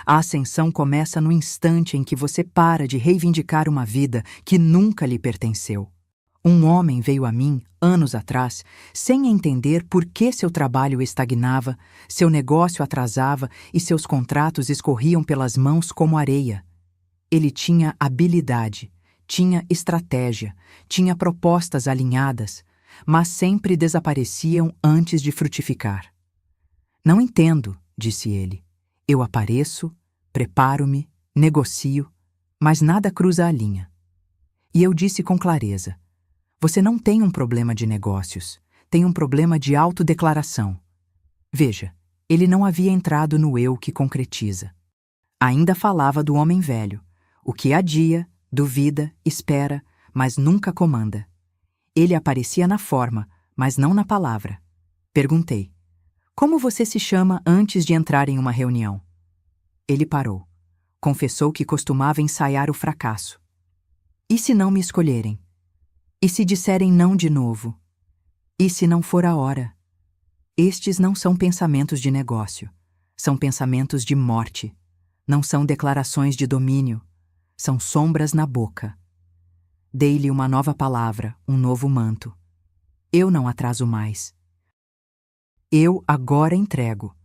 Speaker 1: A ascensão começa no instante em que você para de reivindicar uma vida que nunca lhe pertenceu. Um homem veio a mim, anos atrás, sem entender por que seu trabalho estagnava, seu negócio atrasava e seus contratos escorriam pelas mãos como areia. Ele tinha habilidade, tinha estratégia, tinha propostas alinhadas, mas sempre desapareciam antes de frutificar. Não entendo, disse ele. Eu apareço, preparo-me, negocio, mas nada cruza a linha. E eu disse com clareza: você não tem um problema de negócios, tem um problema de autodeclaração. Veja, ele não havia entrado no eu que concretiza. Ainda falava do homem velho, o que adia, duvida, espera, mas nunca comanda. Ele aparecia na forma, mas não na palavra. Perguntei: como você se chama antes de entrar em uma reunião? Ele parou. Confessou que costumava ensaiar o fracasso. E se não me escolherem? E se disserem não de novo? E se não for a hora? Estes não são pensamentos de negócio. São pensamentos de morte. Não são declarações de domínio. São sombras na boca. Dei-lhe uma nova palavra, um novo manto. Eu não atraso mais. Eu agora entrego.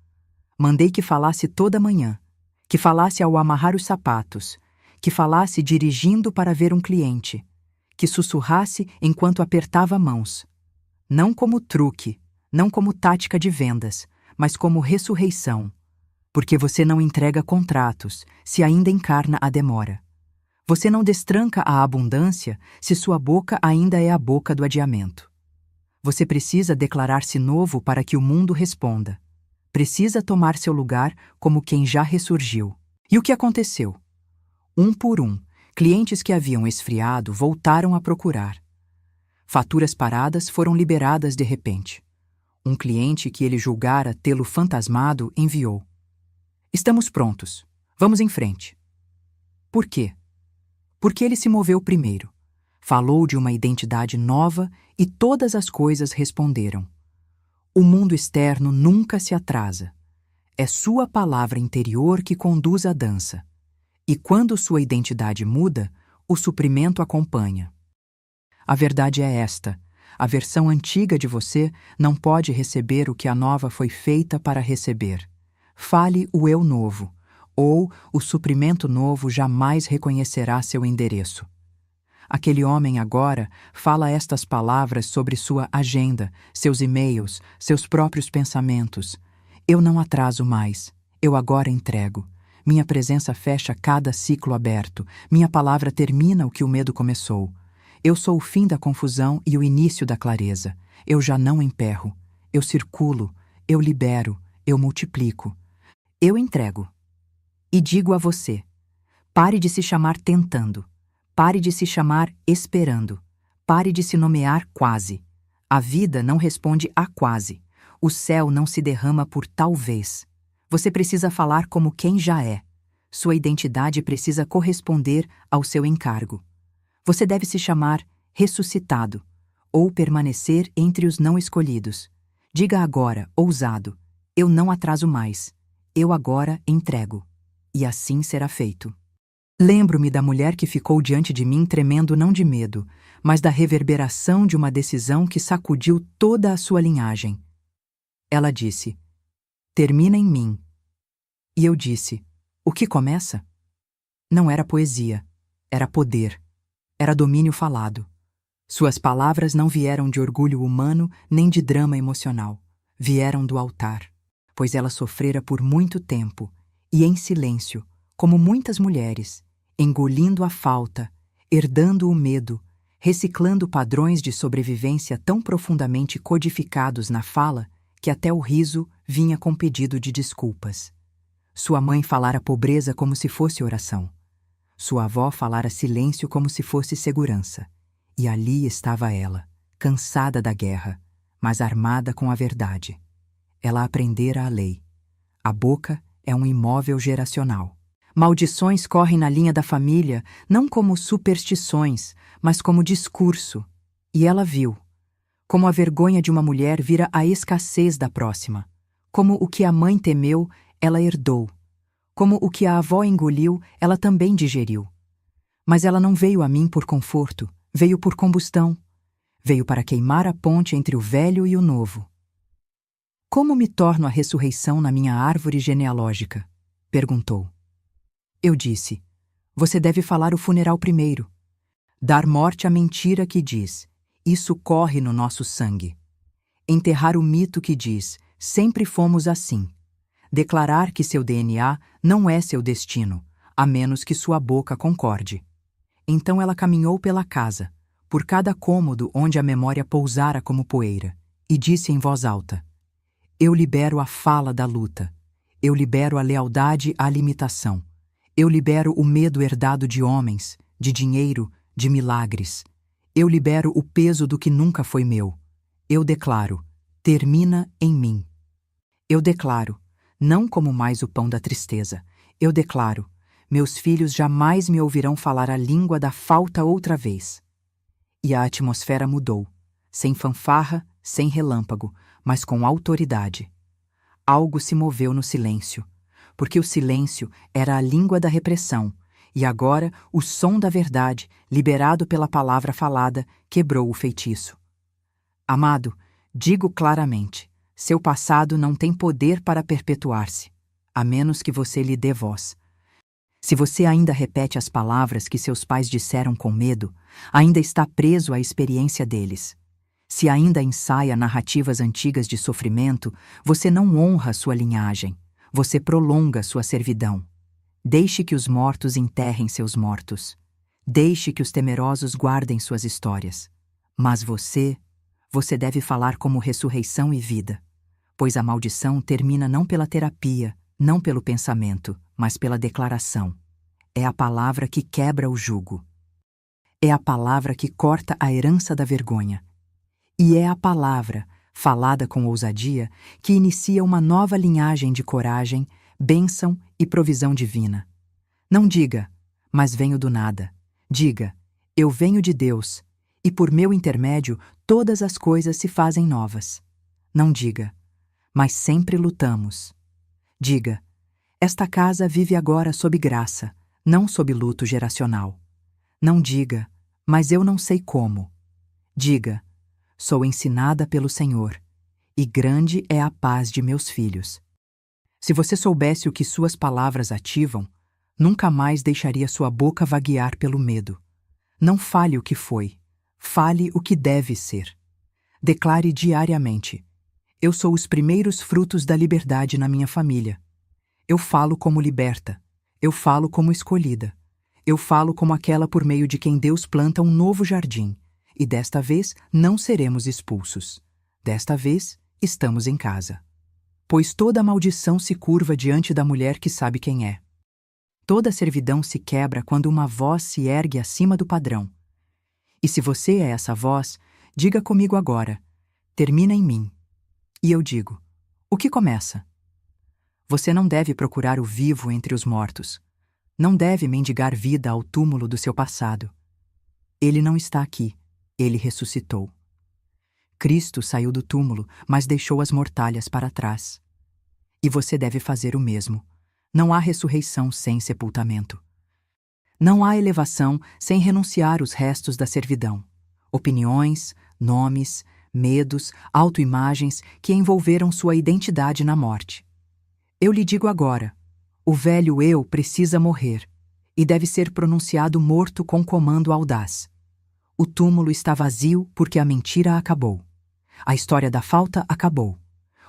Speaker 1: Mandei que falasse toda manhã, que falasse ao amarrar os sapatos, que falasse dirigindo para ver um cliente, que sussurrasse enquanto apertava mãos. Não como truque, não como tática de vendas, mas como ressurreição. Porque você não entrega contratos, se ainda encarna a demora. Você não destranca a abundância, se sua boca ainda é a boca do adiamento. Você precisa declarar-se novo para que o mundo responda. Precisa tomar seu lugar como quem já ressurgiu. E o que aconteceu? Um por um, clientes que haviam esfriado voltaram a procurar. Faturas paradas foram liberadas de repente. Um cliente que ele julgara tê-lo fantasmado enviou: estamos prontos. Vamos em frente. Por quê? Porque ele se moveu primeiro. Falou de uma identidade nova e todas as coisas responderam. O mundo externo nunca se atrasa. É sua palavra interior que conduz a dança. E quando sua identidade muda, o suprimento acompanha. A verdade é esta: a versão antiga de você não pode receber o que a nova foi feita para receber. Fale o eu novo, ou o suprimento novo jamais reconhecerá seu endereço. Aquele homem agora fala estas palavras sobre sua agenda, seus e-mails, seus próprios pensamentos. Eu não atraso mais, eu agora entrego. Minha presença fecha cada ciclo aberto, minha palavra termina o que o medo começou. Eu sou o fim da confusão e o início da clareza. Eu já não emperro, eu circulo, eu libero, eu multiplico. Eu entrego. E digo a você: pare de se chamar tentando. Pare de se chamar esperando. Pare de se nomear quase. A vida não responde a quase. O céu não se derrama por talvez. Você precisa falar como quem já é. Sua identidade precisa corresponder ao seu encargo. Você deve se chamar ressuscitado, ou permanecer entre os não escolhidos. Diga agora, ousado: eu não atraso mais. Eu agora entrego. E assim será feito. Lembro-me da mulher que ficou diante de mim tremendo não de medo, mas da reverberação de uma decisão que sacudiu toda a sua linhagem. Ela disse: termina em mim. E eu disse: o que começa? Não era poesia, era poder, era domínio falado. Suas palavras não vieram de orgulho humano nem de drama emocional, vieram do altar, pois ela sofrera por muito tempo, e em silêncio, como muitas mulheres, engolindo a falta, herdando o medo, reciclando padrões de sobrevivência tão profundamente codificados na fala que até o riso vinha com pedido de desculpas. Sua mãe falara pobreza como se fosse oração. Sua avó falara silêncio como se fosse segurança. E ali estava ela, cansada da guerra, mas armada com a verdade. Ela aprendera a lei. A boca é um imóvel geracional. Maldições correm na linha da família, não como superstições, mas como discurso. E ela viu. Como a vergonha de uma mulher vira a escassez da próxima. Como o que a mãe temeu, ela herdou. Como o que a avó engoliu, ela também digeriu. Mas ela não veio a mim por conforto, veio por combustão. Veio para queimar a ponte entre o velho e o novo. Como me torno a ressurreição na minha árvore genealógica? Perguntou. Eu disse: você deve falar o funeral primeiro. Dar morte à mentira que diz: isso corre no nosso sangue. Enterrar o mito que diz: sempre fomos assim. Declarar que seu DNA não é seu destino, a menos que sua boca concorde. Então ela caminhou pela casa, por cada cômodo onde a memória pousara como poeira, e disse em voz alta: eu libero a fala da luta. Eu libero a lealdade à limitação. Eu libero o medo herdado de homens, de dinheiro, de milagres. Eu libero o peso do que nunca foi meu. Eu declaro: termina em mim. Eu declaro: não como mais o pão da tristeza. Eu declaro: meus filhos jamais me ouvirão falar a língua da falta outra vez. E a atmosfera mudou, sem fanfarra, sem relâmpago, mas com autoridade. Algo se moveu no silêncio, porque o silêncio era a língua da repressão, e agora o som da verdade, liberado pela palavra falada, quebrou o feitiço. Amado, digo claramente: seu passado não tem poder para perpetuar-se, a menos que você lhe dê voz. Se você ainda repete as palavras que seus pais disseram com medo, ainda está preso à experiência deles. Se ainda ensaia narrativas antigas de sofrimento, você não honra sua linhagem, você prolonga sua servidão. Deixe que os mortos enterrem seus mortos. Deixe que os temerosos guardem suas histórias. Mas você deve falar como ressurreição e vida, pois a maldição termina não pela terapia, não pelo pensamento, mas pela declaração. É a palavra que quebra o jugo. É a palavra que corta a herança da vergonha. E é a palavra, falada com ousadia, que inicia uma nova linhagem de coragem, bênção e provisão divina. Não diga: mas venho do nada. Diga: eu venho de Deus, e por meu intermédio todas as coisas se fazem novas. Não diga: mas sempre lutamos. Diga: esta casa vive agora sob graça, não sob luto geracional. Não diga: mas eu não sei como. Diga: sou ensinada pelo Senhor, e grande é a paz de meus filhos. Se você soubesse o que suas palavras ativam, nunca mais deixaria sua boca vaguear pelo medo. Não fale o que foi, fale o que deve ser. Declare diariamente: eu sou os primeiros frutos da liberdade na minha família. Eu falo como liberta, eu falo como escolhida, eu falo como aquela por meio de quem Deus planta um novo jardim, e desta vez não seremos expulsos. Desta vez, estamos em casa. Pois toda maldição se curva diante da mulher que sabe quem é. Toda servidão se quebra quando uma voz se ergue acima do padrão. E se você é essa voz, diga comigo agora: termina em mim. E eu digo: o que começa? Você não deve procurar o vivo entre os mortos. Não deve mendigar vida ao túmulo do seu passado. Ele não está aqui. Ele ressuscitou. Cristo saiu do túmulo, mas deixou as mortalhas para trás. E você deve fazer o mesmo. Não há ressurreição sem sepultamento. Não há elevação sem renunciar os restos da servidão. Opiniões, nomes, medos, autoimagens que envolveram sua identidade na morte. Eu lhe digo agora: o velho eu precisa morrer e deve ser pronunciado morto com comando audaz. O túmulo está vazio porque a mentira acabou. A história da falta acabou.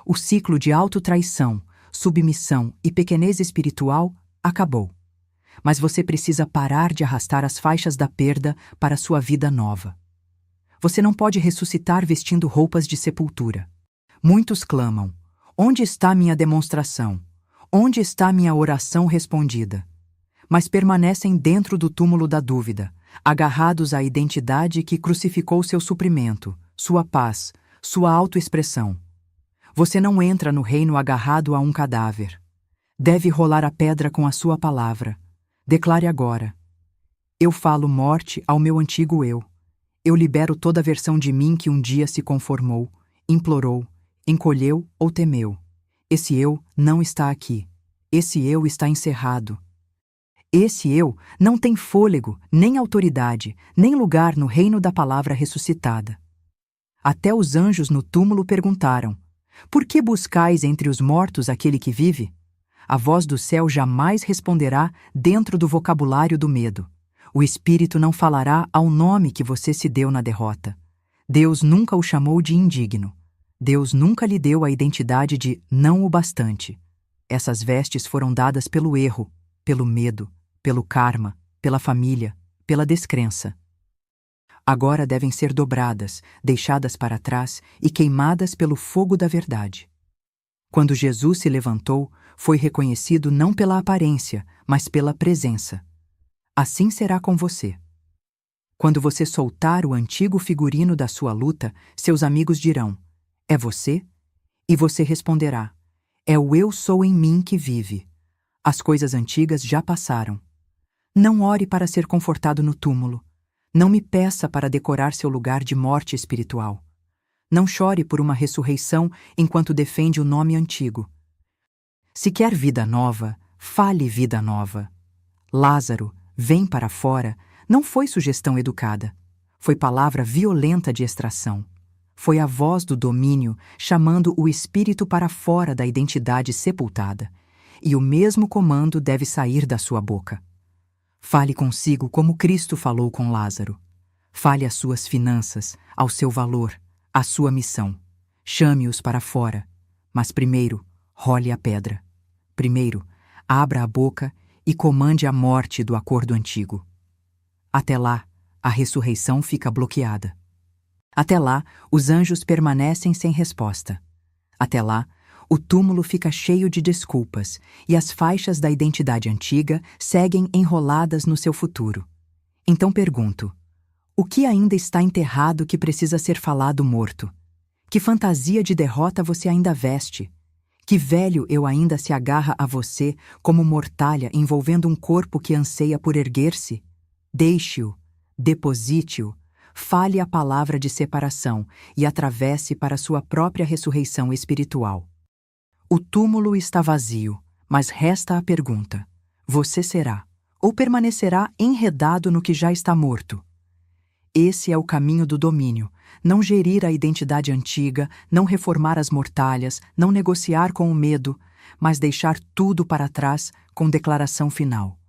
Speaker 1: O ciclo de autotraição, submissão e pequenez espiritual acabou. Mas você precisa parar de arrastar as faixas da perda para sua vida nova. Você não pode ressuscitar vestindo roupas de sepultura. Muitos clamam: onde está minha demonstração? Onde está minha oração respondida? Mas permanecem dentro do túmulo da dúvida, agarrados à identidade que crucificou seu suprimento, sua paz, sua autoexpressão. Você não entra no reino agarrado a um cadáver. Deve rolar a pedra com a sua palavra. Declare agora: eu falo morte ao meu antigo eu. Eu libero toda a versão de mim que um dia se conformou, implorou, encolheu ou temeu. Esse eu não está aqui. Esse eu está encerrado. Esse eu não tem fôlego, nem autoridade, nem lugar no reino da palavra ressuscitada. Até os anjos no túmulo perguntaram: por que buscais entre os mortos aquele que vive? A voz do céu jamais responderá dentro do vocabulário do medo. O Espírito não falará ao nome que você se deu na derrota. Deus nunca o chamou de indigno. Deus nunca lhe deu a identidade de não o bastante. Essas vestes foram dadas pelo erro, pelo medo, pelo karma, pela família, pela descrença. Agora devem ser dobradas, deixadas para trás e queimadas pelo fogo da verdade. Quando Jesus se levantou, foi reconhecido não pela aparência, mas pela presença. Assim será com você. Quando você soltar o antigo figurino da sua luta, seus amigos dirão: é você? E você responderá: é o eu sou em mim que vive. As coisas antigas já passaram. Não ore para ser confortado no túmulo. Não me peça para decorar seu lugar de morte espiritual. Não chore por uma ressurreição enquanto defende o nome antigo. Se quer vida nova, fale vida nova. Lázaro, vem para fora, não foi sugestão educada. Foi palavra violenta de extração. Foi a voz do domínio chamando o espírito para fora da identidade sepultada. E o mesmo comando deve sair da sua boca. Fale consigo como Cristo falou com Lázaro. Fale às suas finanças, ao seu valor, à sua missão. Chame-os para fora. Mas primeiro, role a pedra. Primeiro, abra a boca e comande a morte do acordo antigo. Até lá, a ressurreição fica bloqueada. Até lá, os anjos permanecem sem resposta. Até lá, o túmulo fica cheio de desculpas e as faixas da identidade antiga seguem enroladas no seu futuro. Então pergunto: o que ainda está enterrado que precisa ser falado morto? Que fantasia de derrota você ainda veste? Que velho eu ainda se agarra a você como mortalha envolvendo um corpo que anseia por erguer-se? Deixe-o, deposite-o, fale a palavra de separação e atravesse para sua própria ressurreição espiritual. O túmulo está vazio, mas resta a pergunta: você será ou permanecerá enredado no que já está morto? Esse é o caminho do domínio: não gerir a identidade antiga, não reformar as mortalhas, não negociar com o medo, mas deixar tudo para trás com declaração final.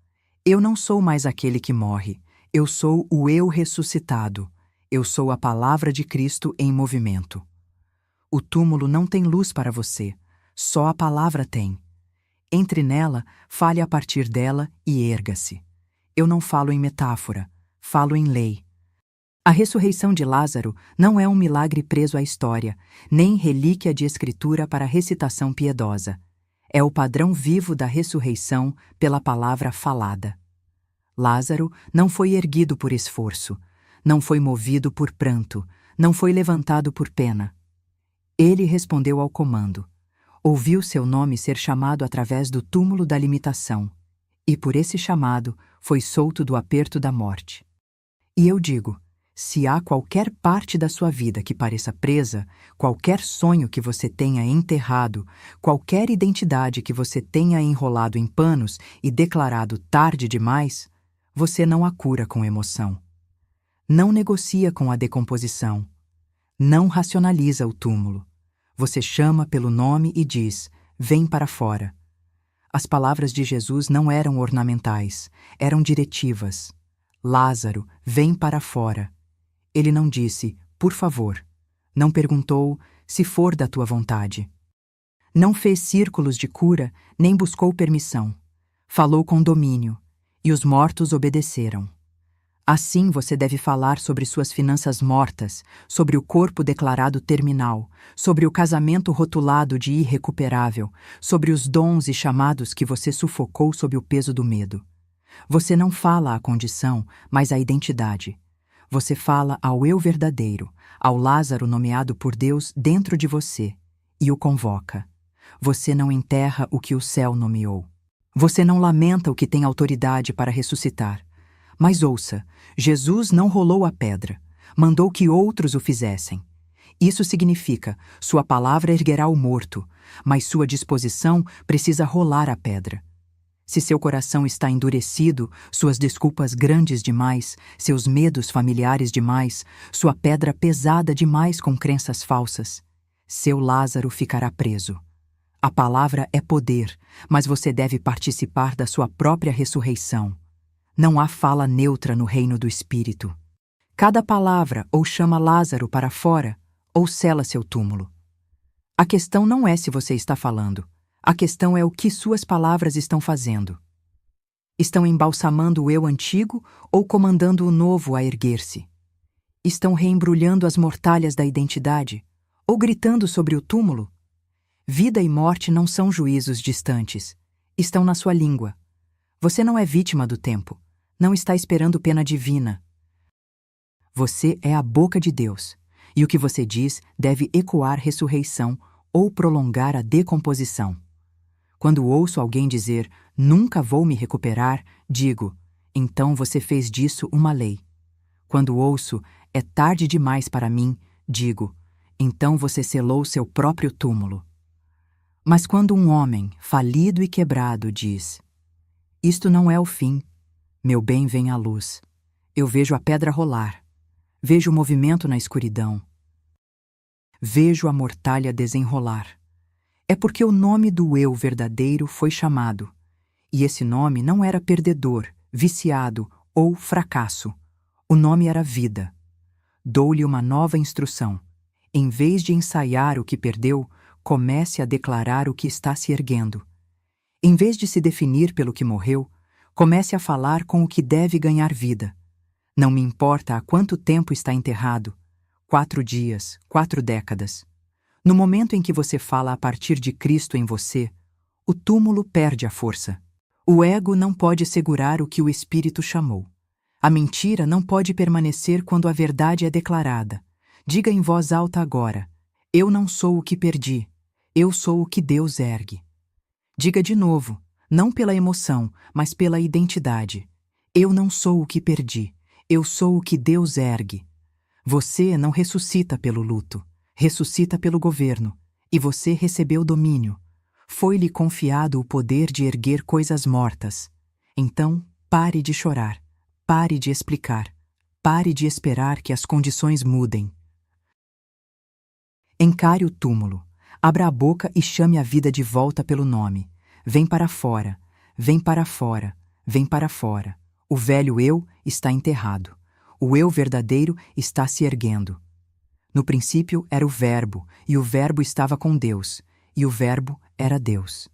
Speaker 1: Eu não sou mais aquele que morre, eu sou o eu ressuscitado. Eu sou a palavra de Cristo em movimento. O túmulo não tem luz para você, só a palavra tem. Entre nela, fale a partir dela e erga-se. Eu não falo em metáfora, falo em lei. A ressurreição de Lázaro não é um milagre preso à história, nem relíquia de escritura para recitação piedosa. É o padrão vivo da ressurreição pela palavra falada. Lázaro não foi erguido por esforço, não foi movido por pranto, não foi levantado por pena. Ele respondeu ao comando. Ouviu seu nome ser chamado através do túmulo da limitação, e por esse chamado foi solto do aperto da morte. E eu digo: se há qualquer parte da sua vida que pareça presa, qualquer sonho que você tenha enterrado, qualquer identidade que você tenha enrolado em panos e declarado tarde demais, você não a cura com emoção. Não negocia com a decomposição. Não racionaliza o túmulo. Você chama pelo nome e diz: vem para fora. As palavras de Jesus não eram ornamentais, eram diretivas. Lázaro, vem para fora. Ele não disse, por favor. Não perguntou, se for da tua vontade. Não fez círculos de cura, nem buscou permissão. Falou com domínio, e os mortos obedeceram. Assim você deve falar sobre suas finanças mortas, sobre o corpo declarado terminal, sobre o casamento rotulado de irrecuperável, sobre os dons e chamados que você sufocou sob o peso do medo. Você não fala a condição, mas a identidade. Você fala ao eu verdadeiro, ao Lázaro nomeado por Deus dentro de você, e o convoca. Você não enterra o que o céu nomeou. Você não lamenta o que tem autoridade para ressuscitar. Mas ouça, Jesus não rolou a pedra, mandou que outros o fizessem. Isso significa, sua palavra erguerá o morto, mas sua disposição precisa rolar a pedra. Se seu coração está endurecido, suas desculpas grandes demais, seus medos familiares demais, sua pedra pesada demais com crenças falsas, seu Lázaro ficará preso. A palavra é poder, mas você deve participar da sua própria ressurreição. Não há fala neutra no reino do Espírito. Cada palavra ou chama Lázaro para fora, ou sela seu túmulo. A questão não é se você está falando. A questão é o que suas palavras estão fazendo. Estão embalsamando o eu antigo ou comandando o novo a erguer-se? Estão reembrulhando as mortalhas da identidade ou gritando sobre o túmulo? Vida e morte não são juízos distantes. Estão na sua língua. Você não é vítima do tempo. Não está esperando pena divina. Você é a boca de Deus, e o que você diz deve ecoar ressurreição ou prolongar a decomposição. Quando ouço alguém dizer, nunca vou me recuperar, digo, então você fez disso uma lei. Quando ouço, é tarde demais para mim, digo, então você selou seu próprio túmulo. Mas quando um homem, falido e quebrado, diz, isto não é o fim, meu bem vem à luz, eu vejo a pedra rolar, vejo o movimento na escuridão, vejo a mortalha desenrolar. É porque o nome do eu verdadeiro foi chamado, e esse nome não era perdedor, viciado ou fracasso. O nome era vida. Dou-lhe uma nova instrução. Em vez de ensaiar o que perdeu, comece a declarar o que está se erguendo. Em vez de se definir pelo que morreu, comece a falar com o que deve ganhar vida. Não me importa há quanto tempo está enterrado. 4 dias, 4 décadas. No momento em que você fala a partir de Cristo em você, o túmulo perde a força. O ego não pode segurar o que o Espírito chamou. A mentira não pode permanecer quando a verdade é declarada. Diga em voz alta agora, eu não sou o que perdi, eu sou o que Deus ergue. Diga de novo, não pela emoção, mas pela identidade. Eu não sou o que perdi, eu sou o que Deus ergue. Você não ressuscita pelo luto. Ressuscita pelo governo, e você recebeu domínio. Foi-lhe confiado o poder de erguer coisas mortas. Então, pare de chorar, pare de explicar, pare de esperar que as condições mudem. Encare o túmulo, abra a boca e chame a vida de volta pelo nome. Vem para fora, vem para fora, vem para fora. O velho eu está enterrado. O eu verdadeiro está se erguendo. No princípio era o Verbo, e o Verbo estava com Deus, e o Verbo era Deus.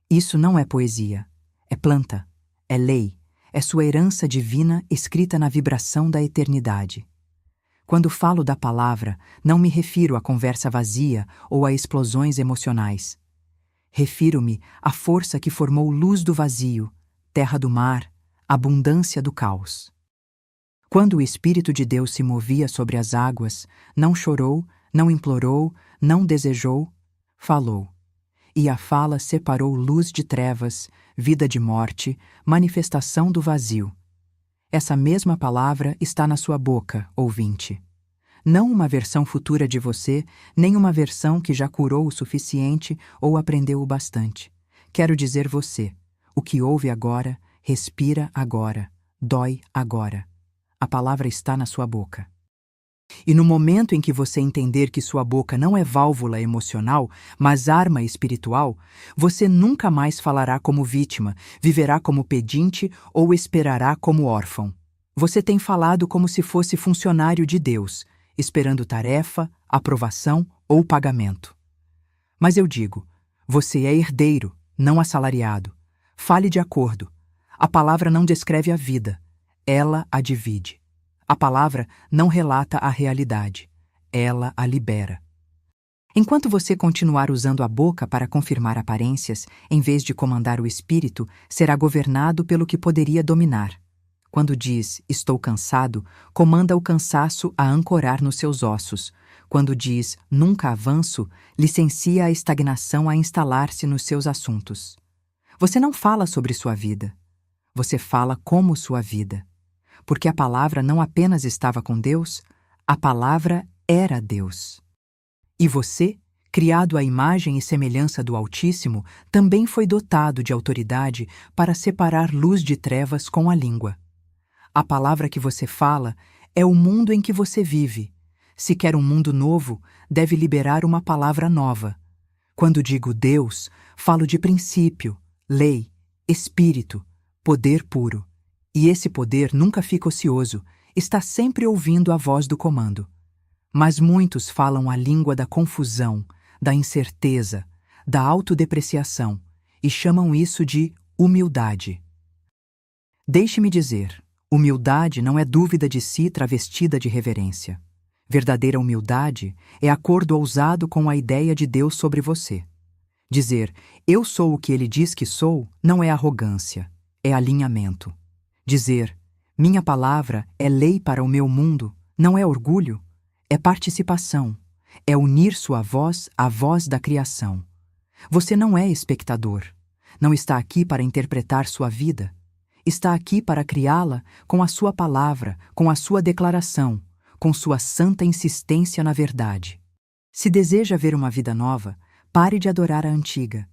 Speaker 1: Isso não é poesia, é planta, é lei, é sua herança divina escrita na vibração da eternidade. Quando falo da palavra, não me refiro à conversa vazia ou a explosões emocionais. Refiro-me à força que formou luz do vazio, terra do mar, abundância do caos. Quando o Espírito de Deus se movia sobre as águas, não chorou, não implorou, não desejou, falou. E a fala separou luz de trevas, vida de morte, manifestação do vazio. Essa mesma palavra está na sua boca, ouvinte. Não uma versão futura de você, nem uma versão que já curou o suficiente ou aprendeu o bastante. Quero dizer você, o que ouve agora, respira agora, dói agora. A palavra está na sua boca. E no momento em que você entender que sua boca não é válvula emocional, mas arma espiritual, você nunca mais falará como vítima, viverá como pedinte ou esperará como órfão. Você tem falado como se fosse funcionário de Deus, esperando tarefa, aprovação ou pagamento. Mas eu digo, você é herdeiro, não assalariado. Fale de acordo. A palavra não descreve a vida, ela a divide. A palavra não relata a realidade, ela a libera. Enquanto você continuar usando a boca para confirmar aparências, em vez de comandar o espírito, será governado pelo que poderia dominar. Quando diz, estou cansado, comanda o cansaço a ancorar nos seus ossos. Quando diz, nunca avanço, licencia a estagnação a instalar-se nos seus assuntos. Você não fala sobre sua vida. Você fala como sua vida. Porque a palavra não apenas estava com Deus, a palavra era Deus. E você, criado à imagem e semelhança do Altíssimo, também foi dotado de autoridade para separar luz de trevas com a língua. A palavra que você fala é o mundo em que você vive. Se quer um mundo novo, deve liberar uma palavra nova. Quando digo Deus, falo de princípio, lei, espírito, poder puro. E esse poder nunca fica ocioso, está sempre ouvindo a voz do comando. Mas muitos falam a língua da confusão, da incerteza, da autodepreciação, e chamam isso de humildade. Deixe-me dizer, humildade não é dúvida de si travestida de reverência. Verdadeira humildade é acordo ousado com a ideia de Deus sobre você. Dizer, eu sou o que ele diz que sou, não é arrogância, é alinhamento. Dizer, minha palavra é lei para o meu mundo, não é orgulho, é participação, é unir sua voz à voz da criação. Você não é espectador, não está aqui para interpretar sua vida, está aqui para criá-la com a sua palavra, com a sua declaração, com sua santa insistência na verdade. Se deseja ver uma vida nova, pare de adorar a antiga,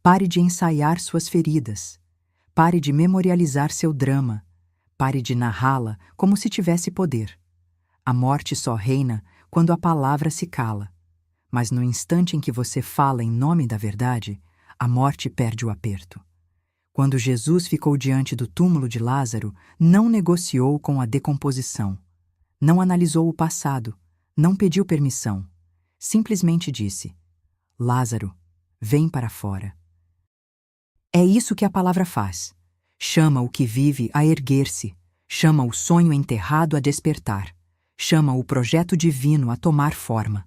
Speaker 1: pare de ensaiar suas feridas, pare de memorializar seu drama, pare de narrá-la como se tivesse poder. A morte só reina quando a palavra se cala, mas no instante em que você fala em nome da verdade, a morte perde o aperto. Quando Jesus ficou diante do túmulo de Lázaro, não negociou com a decomposição, não analisou o passado, não pediu permissão, simplesmente disse, Lázaro, vem para fora. É isso que a palavra faz. Chama o que vive a erguer-se, chama o sonho enterrado a despertar, chama o projeto divino a tomar forma.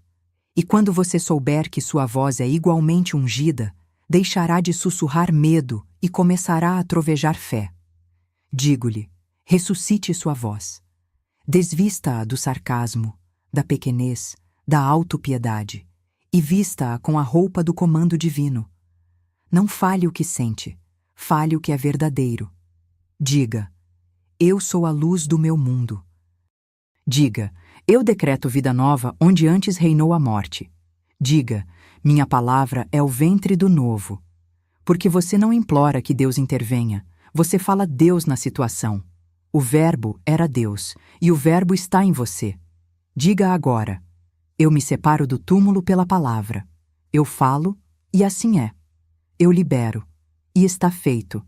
Speaker 1: E quando você souber que sua voz é igualmente ungida, deixará de sussurrar medo e começará a trovejar fé. Digo-lhe, ressuscite sua voz. Desvista-a do sarcasmo, da pequenez, da autopiedade, e vista-a com a roupa do comando divino. Não fale o que sente, fale o que é verdadeiro. Diga, eu sou a luz do meu mundo. Diga, eu decreto vida nova onde antes reinou a morte. Diga, Minha palavra é o ventre do novo. Porque você não implora que Deus intervenha, você fala Deus na situação. O Verbo era Deus, e o Verbo está em você. Diga agora: eu me separo do túmulo pela palavra. Eu falo, e assim é. Eu libero, e está feito.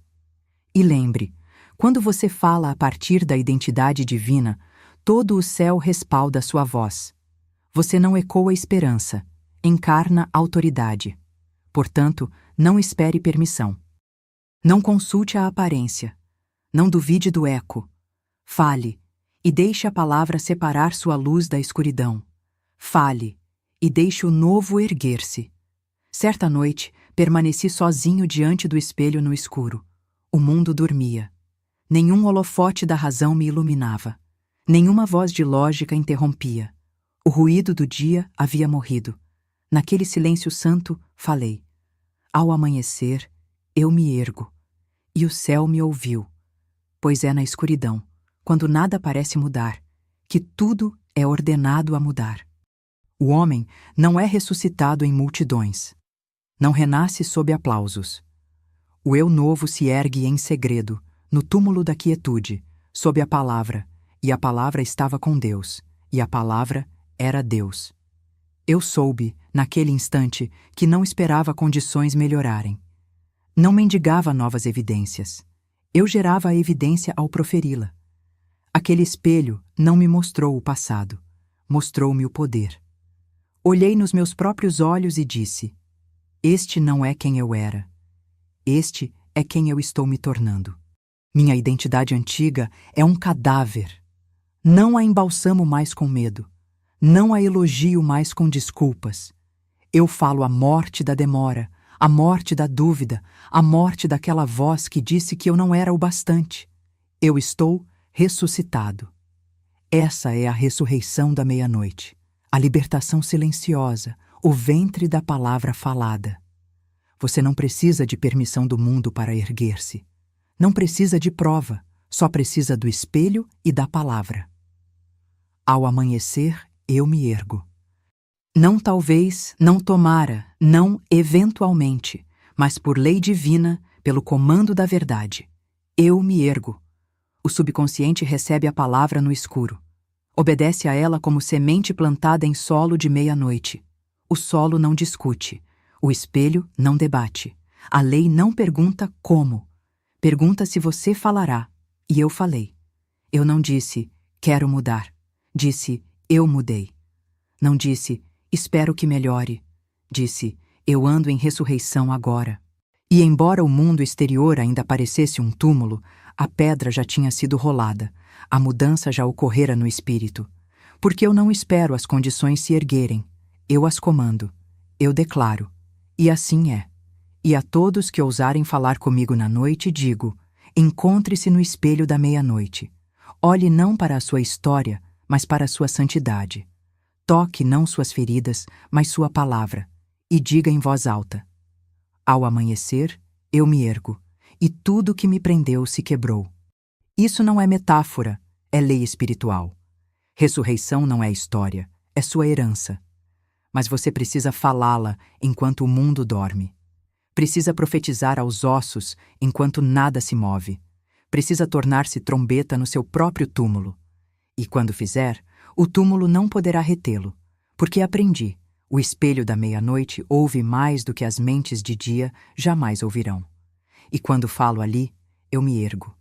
Speaker 1: E lembre, quando você fala a partir da identidade divina, todo o céu respalda sua voz. Você não ecoa esperança, encarna autoridade. Portanto, não espere permissão. Não consulte a aparência. Não duvide do eco. Fale, e deixe a palavra separar sua luz da escuridão. Fale, e deixe o novo erguer-se. Certa noite, permaneci sozinho diante do espelho no escuro. O mundo dormia. Nenhum holofote da razão me iluminava. Nenhuma voz de lógica interrompia. O ruído do dia havia morrido. Naquele silêncio santo, falei. Ao amanhecer, eu me ergo. E o céu me ouviu. Pois é na escuridão, quando nada parece mudar, que tudo é ordenado a mudar. O homem não é ressuscitado em multidões. Não renasce sob aplausos. O eu novo se ergue em segredo, no túmulo da quietude, sob a palavra, e a palavra estava com Deus, e a palavra era Deus. Eu soube, naquele instante, que não esperava condições melhorarem. Não mendigava novas evidências. Eu gerava a evidência ao proferi-la. Aquele espelho não me mostrou o passado, mostrou-me o poder. Olhei nos meus próprios olhos e disse: este não é quem eu era. Este é quem eu estou me tornando. Minha identidade antiga é um cadáver. Não a embalsamo mais com medo. Não a elogio mais com desculpas. Eu falo a morte da demora, a morte da dúvida, a morte daquela voz que disse que eu não era o bastante. Eu estou ressuscitado. Essa é a ressurreição da meia-noite, a libertação silenciosa, o ventre da palavra falada. Você não precisa de permissão do mundo para erguer-se. Não precisa de prova, só precisa do espelho e da palavra. Ao amanhecer, eu me ergo. Não talvez, não tomara, não eventualmente, mas por lei divina, pelo comando da verdade. Eu me ergo. O subconsciente recebe a palavra no escuro. Obedece a ela como semente plantada em solo de meia-noite. O solo não discute. O espelho não debate. A lei não pergunta como. Pergunta se você falará. E eu falei. Eu não disse, quero mudar. Disse, eu mudei. Não disse, espero que melhore. Disse, eu ando em ressurreição agora. E embora o mundo exterior ainda parecesse um túmulo, a pedra já tinha sido rolada. A mudança já ocorrera no espírito. Porque eu não espero as condições se erguerem. Eu as comando. Eu declaro. E assim é. E a todos que ousarem falar comigo na noite, digo: encontre-se no espelho da meia-noite. Olhe não para a sua história, mas para a sua santidade. Toque não suas feridas, mas sua palavra, e diga em voz alta: ao amanhecer, eu me ergo, e tudo que me prendeu se quebrou. Isso não é metáfora, é lei espiritual. Ressurreição não é história, é sua herança. Mas você precisa falá-la enquanto o mundo dorme. Precisa profetizar aos ossos enquanto nada se move. Precisa tornar-se trombeta no seu próprio túmulo. E quando fizer, o túmulo não poderá retê-lo, porque aprendi, o espelho da meia-noite ouve mais do que as mentes de dia jamais ouvirão. E quando falo ali, eu me ergo.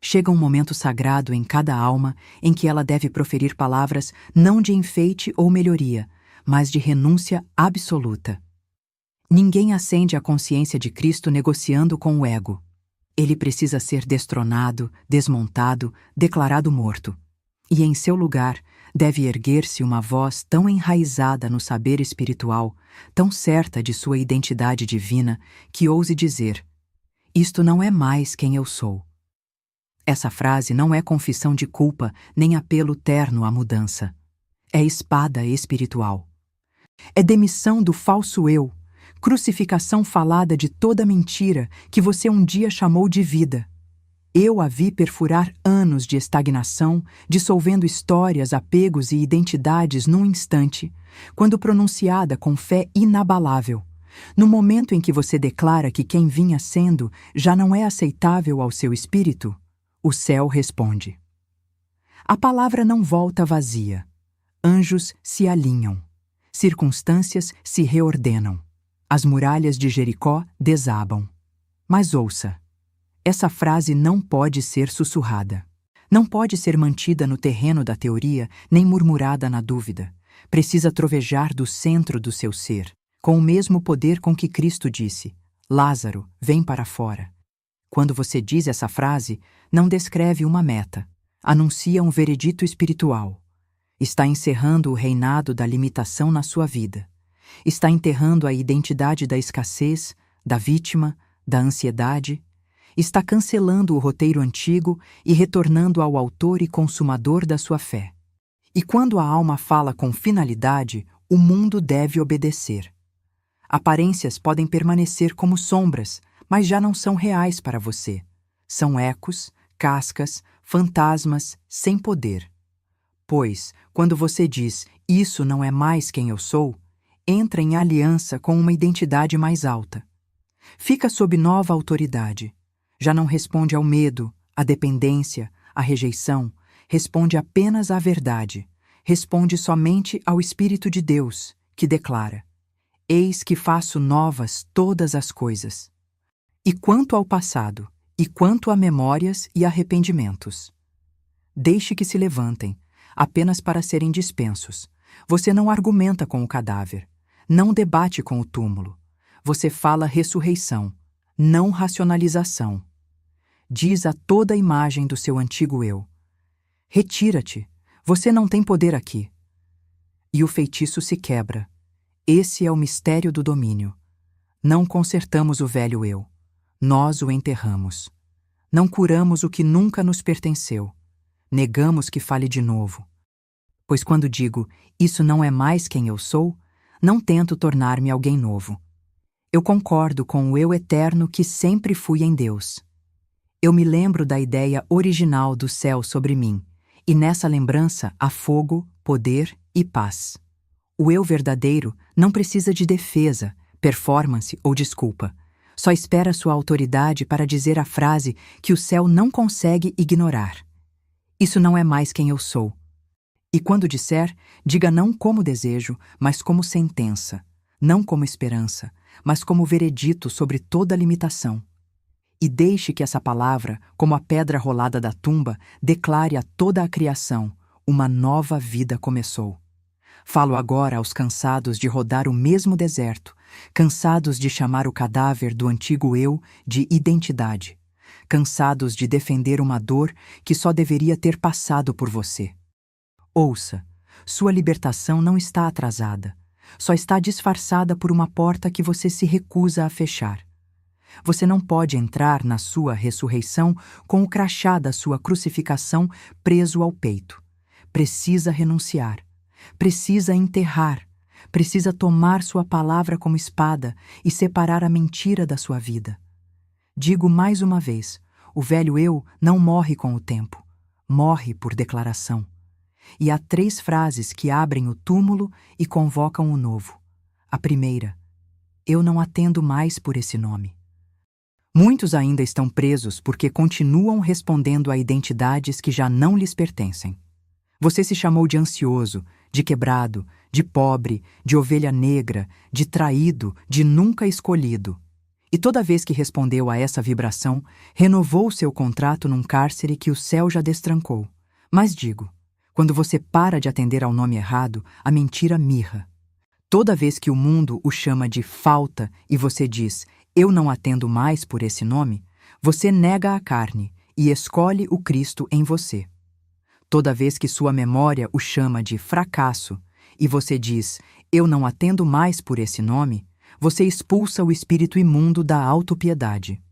Speaker 1: Chega um momento sagrado em cada alma em que ela deve proferir palavras não de enfeite ou melhoria, mas de renúncia absoluta. Ninguém acende a consciência de Cristo negociando com o ego. Ele precisa ser destronado, desmontado, declarado morto. E em seu lugar deve erguer-se uma voz tão enraizada no saber espiritual, tão certa de sua identidade divina, que ouse dizer: isto não é mais quem eu sou. Essa frase não é confissão de culpa nem apelo terno à mudança. É espada espiritual. É demissão do falso eu, crucificação falada de toda mentira que você um dia chamou de vida. Eu a vi perfurar anos de estagnação, dissolvendo histórias, apegos e identidades num instante, quando pronunciada com fé inabalável, no momento em que você declara que quem vinha sendo já não é aceitável ao seu espírito, o céu responde. A palavra não volta vazia. Anjos se alinham. Circunstâncias se reordenam. As muralhas de Jericó desabam. Mas ouça, essa frase não pode ser sussurrada. Não pode ser mantida no terreno da teoria, nem murmurada na dúvida. Precisa trovejar do centro do seu ser, com o mesmo poder com que Cristo disse: Lázaro, vem para fora. Quando você diz essa frase, não descreve uma meta, anuncia um veredito espiritual. Está encerrando o reinado da limitação na sua vida. Está enterrando a identidade da escassez, da vítima, da ansiedade. Está cancelando o roteiro antigo e retornando ao autor e consumador da sua fé. E quando a alma fala com finalidade, o mundo deve obedecer. Aparências podem permanecer como sombras, mas já não são reais para você. São ecos, cascas, fantasmas, sem poder. Pois, quando você diz, isso não é mais quem eu sou, entra em aliança com uma identidade mais alta. Fica sob nova autoridade. Já não responde ao medo, à dependência, à rejeição, responde apenas à verdade. Responde somente ao Espírito de Deus, que declara: Eis que faço novas todas as coisas. E quanto ao passado, e quanto a memórias e arrependimentos, deixe que se levantem, apenas para serem dispensos. Você não argumenta com o cadáver, não debate com o túmulo. Você fala ressurreição, não racionalização. Diz a toda a imagem do seu antigo eu: retira-te, você não tem poder aqui. E o feitiço se quebra. Esse é o mistério do domínio. Não consertamos o velho eu. Nós o enterramos. Não curamos o que nunca nos pertenceu. Negamos que fale de novo. Pois quando digo, isso não é mais quem eu sou, não tento tornar-me alguém novo. Eu concordo com o eu eterno que sempre fui em Deus. Eu me lembro da ideia original do céu sobre mim, e nessa lembrança há fogo, poder e paz. O eu verdadeiro não precisa de defesa, performance ou desculpa. Só espera sua autoridade para dizer a frase que o céu não consegue ignorar. Isso não é mais quem eu sou. E quando disser, diga não como desejo, mas como sentença. Não como esperança, mas como veredito sobre toda limitação. E deixe que essa palavra, como a pedra rolada da tumba, declare a toda a criação: uma nova vida começou. Falo agora aos cansados de rodar o mesmo deserto, cansados de chamar o cadáver do antigo eu de identidade, cansados de defender uma dor que só deveria ter passado por você. Ouça, sua libertação não está atrasada, só está disfarçada por uma porta que você se recusa a fechar. Você não pode entrar na sua ressurreição com o crachá da sua crucificação preso ao peito. Precisa renunciar. Precisa enterrar. Precisa tomar sua palavra como espada e separar a mentira da sua vida. Digo mais uma vez, o velho eu não morre com o tempo. Morre por declaração. E há 3 frases que abrem o túmulo e convocam o novo. A primeira: eu não atendo mais por esse nome. Muitos ainda estão presos porque continuam respondendo a identidades que já não lhes pertencem. Você se chamou de ansioso, de quebrado, de pobre, de ovelha negra, de traído, de nunca escolhido. E toda vez que respondeu a essa vibração, renovou seu contrato num cárcere que o céu já destrancou. Mas digo, quando você para de atender ao nome errado, a mentira mirra. Toda vez que o mundo o chama de falta e você diz, eu não atendo mais por esse nome, você nega a carne e escolhe o Cristo em você. Toda vez que sua memória o chama de fracasso e você diz, eu não atendo mais por esse nome, você expulsa o espírito imundo da autopiedade.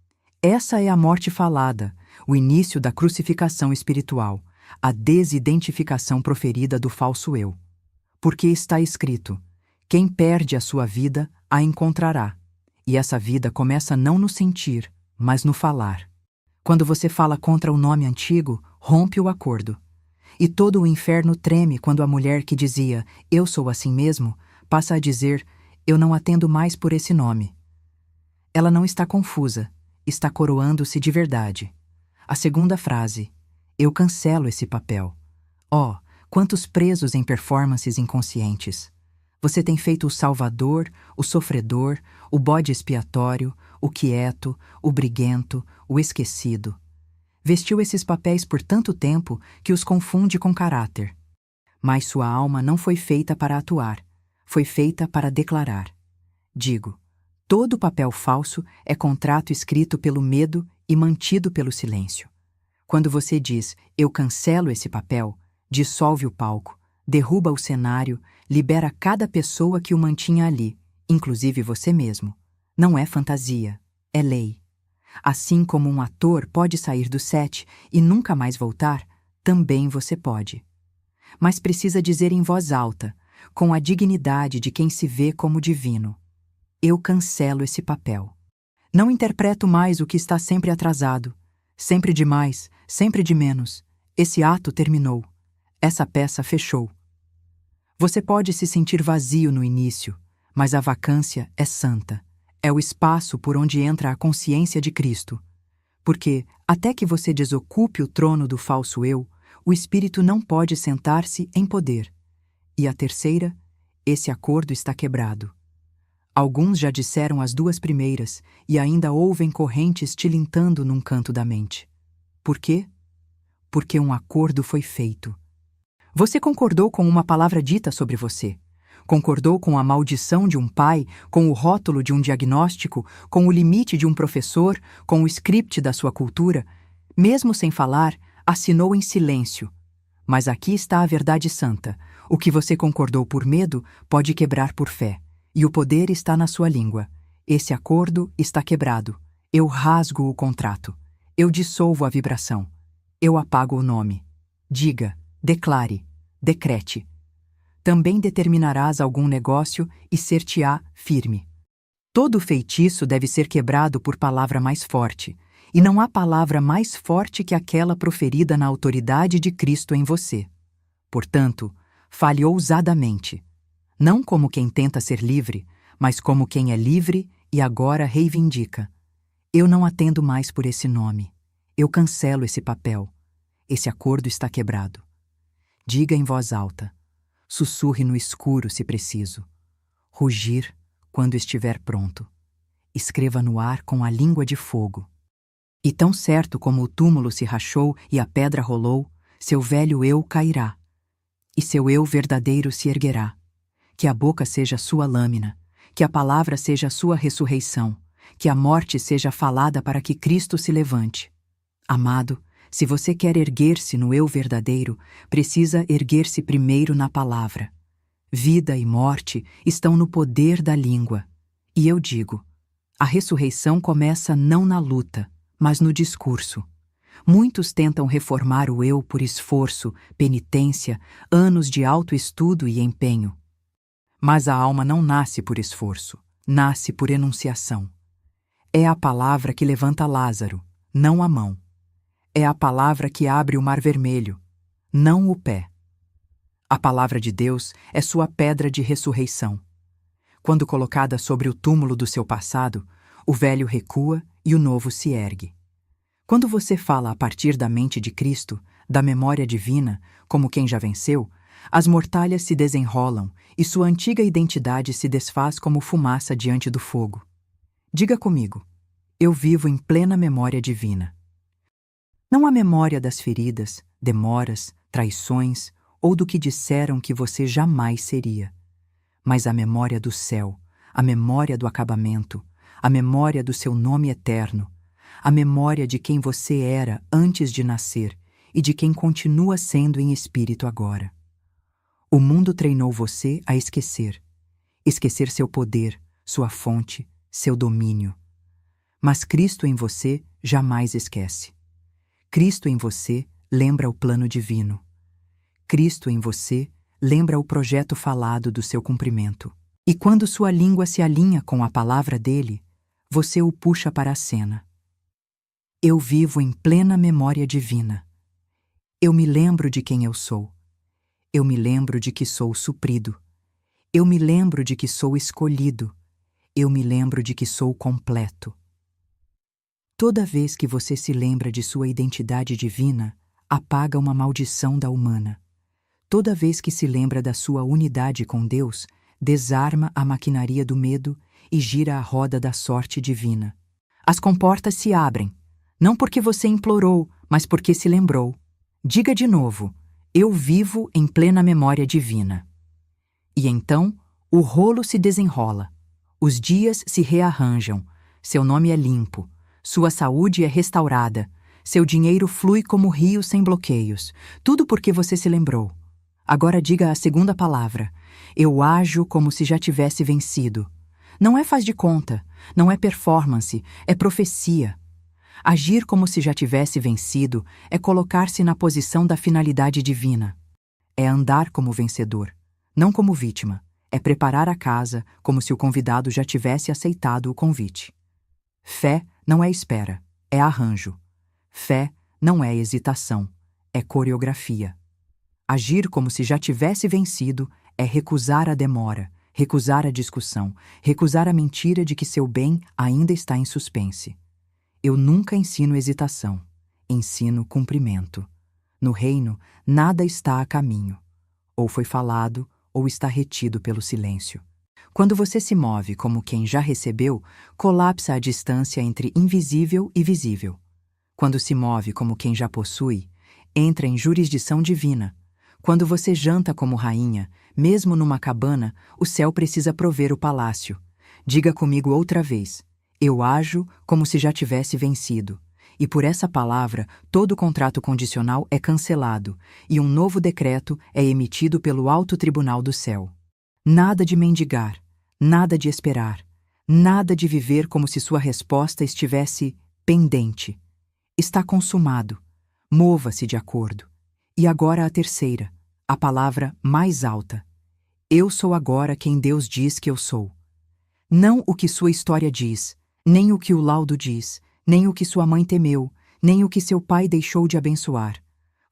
Speaker 1: Essa é a morte falada, o início da crucificação espiritual, a desidentificação proferida do falso eu. Porque está escrito, quem perde a sua vida, a encontrará. E essa vida começa não no sentir, mas no falar. Quando você fala contra o nome antigo, rompe o acordo. E todo o inferno treme quando a mulher que dizia, eu sou assim mesmo, passa a dizer, eu não atendo mais por esse nome. Ela não está confusa, está coroando-se de verdade. A segunda frase, eu cancelo esse papel. Oh, quantos presos em performances inconscientes. Você tem feito o salvador, o sofredor, o bode expiatório, o quieto, o briguento, o esquecido. Vestiu esses papéis por tanto tempo que os confunde com caráter. Mas sua alma não foi feita para atuar, foi feita para declarar. Digo, todo papel falso é contrato escrito pelo medo e mantido pelo silêncio. Quando você diz, eu cancelo esse papel, dissolve o palco, derruba o cenário, libera cada pessoa que o mantinha ali, inclusive você mesmo. Não é fantasia, é lei. Assim como um ator pode sair do set e nunca mais voltar, também você pode. Mas precisa dizer em voz alta, com a dignidade de quem se vê como divino. Eu cancelo esse papel. Não interpreto mais o que está sempre atrasado, sempre demais, sempre de menos. Esse ato terminou. Essa peça fechou. Você pode se sentir vazio no início, mas a vacância é santa. É o espaço por onde entra a consciência de Cristo. Porque, até que você desocupe o trono do falso eu, o espírito não pode sentar-se em poder. E a terceira, esse acordo está quebrado. Alguns já disseram as duas primeiras e ainda ouvem correntes tilintando num canto da mente. Por quê? Porque um acordo foi feito. Você concordou com uma palavra dita sobre você. Concordou com a maldição de um pai, com o rótulo de um diagnóstico, com o limite de um professor, com o script da sua cultura. Mesmo sem falar, assinou em silêncio. Mas aqui está a verdade santa. O que você concordou por medo pode quebrar por fé. E o poder está na sua língua. Esse acordo está quebrado. Eu rasgo o contrato. Eu dissolvo a vibração. Eu apago o nome. Diga, declare, decrete. Também determinarás algum negócio e ser-te-á firme. Todo feitiço deve ser quebrado por palavra mais forte, e não há palavra mais forte que aquela proferida na autoridade de Cristo em você. Portanto, fale ousadamente, não como quem tenta ser livre, mas como quem é livre e agora reivindica. Eu não atendo mais por esse nome. Eu cancelo esse papel. Esse acordo está quebrado. Diga em voz alta. Sussurre no escuro se preciso. Rugir quando estiver pronto. Escreva no ar com a língua de fogo. E tão certo como o túmulo se rachou e a pedra rolou, seu velho eu cairá. E seu eu verdadeiro se erguerá. Que a boca seja sua lâmina, que a palavra seja sua ressurreição, que a morte seja falada para que Cristo se levante. Amado, se você quer erguer-se no eu verdadeiro, precisa erguer-se primeiro na palavra. Vida e morte estão no poder da língua. E eu digo, a ressurreição começa não na luta, mas no discurso. Muitos tentam reformar o eu por esforço, penitência, anos de autoestudo e empenho. Mas a alma não nasce por esforço, nasce por enunciação. É a palavra que levanta Lázaro, não a mão. É a palavra que abre o mar vermelho, não o pé. A palavra de Deus é sua pedra de ressurreição. Quando colocada sobre o túmulo do seu passado, o velho recua e o novo se ergue. Quando você fala a partir da mente de Cristo, da memória divina, como quem já venceu, as mortalhas se desenrolam e sua antiga identidade se desfaz como fumaça diante do fogo. Diga comigo, eu vivo em plena memória divina. Não a memória das feridas, demoras, traições ou do que disseram que você jamais seria, mas a memória do céu, a memória do acabamento, a memória do seu nome eterno, a memória de quem você era antes de nascer e de quem continua sendo em espírito agora. O mundo treinou você a esquecer seu poder, sua fonte, seu domínio. Mas Cristo em você jamais esquece. Cristo em você lembra o plano divino. Cristo em você lembra o projeto falado do seu cumprimento. E quando sua língua se alinha com a palavra dele, você o puxa para a cena. Eu vivo em plena memória divina. Eu me lembro de quem eu sou. Eu me lembro de que sou suprido. Eu me lembro de que sou escolhido. Eu me lembro de que sou completo. Toda vez que você se lembra de sua identidade divina, apaga uma maldição da humana. Toda vez que se lembra da sua unidade com Deus, desarma a maquinaria do medo e gira a roda da sorte divina. As comportas se abrem, não porque você implorou, mas porque se lembrou. Diga de novo: eu vivo em plena memória divina. E então, o rolo se desenrola. Os dias se rearranjam. Seu nome é limpo. Sua saúde é restaurada. Seu dinheiro flui como rio sem bloqueios. Tudo porque você se lembrou. Agora diga a segunda palavra. Eu ajo como se já tivesse vencido. Não é faz de conta, não é performance, é profecia. Agir como se já tivesse vencido é colocar-se na posição da finalidade divina. É andar como vencedor, não como vítima. É preparar a casa como se o convidado já tivesse aceitado o convite. Fé não é espera, é arranjo. Fé não é hesitação, é coreografia. Agir como se já tivesse vencido é recusar a demora, recusar a discussão, recusar a mentira de que seu bem ainda está em suspense. Eu nunca ensino hesitação, ensino cumprimento. No reino, nada está a caminho. Ou foi falado, ou está retido pelo silêncio. Quando você se move como quem já recebeu, colapsa a distância entre invisível e visível. Quando se move como quem já possui, entra em jurisdição divina. Quando você janta como rainha, mesmo numa cabana, o céu precisa prover o palácio. Diga comigo outra vez: eu ajo como se já tivesse vencido. E por essa palavra, todo contrato condicional é cancelado, e um novo decreto é emitido pelo alto tribunal do céu. Nada de mendigar, nada de esperar, nada de viver como se sua resposta estivesse pendente. Está consumado. Mova-se de acordo. E agora a terceira, a palavra mais alta. Eu sou agora quem Deus diz que eu sou. Não o que sua história diz, nem o que o laudo diz, nem o que sua mãe temeu, nem o que seu pai deixou de abençoar.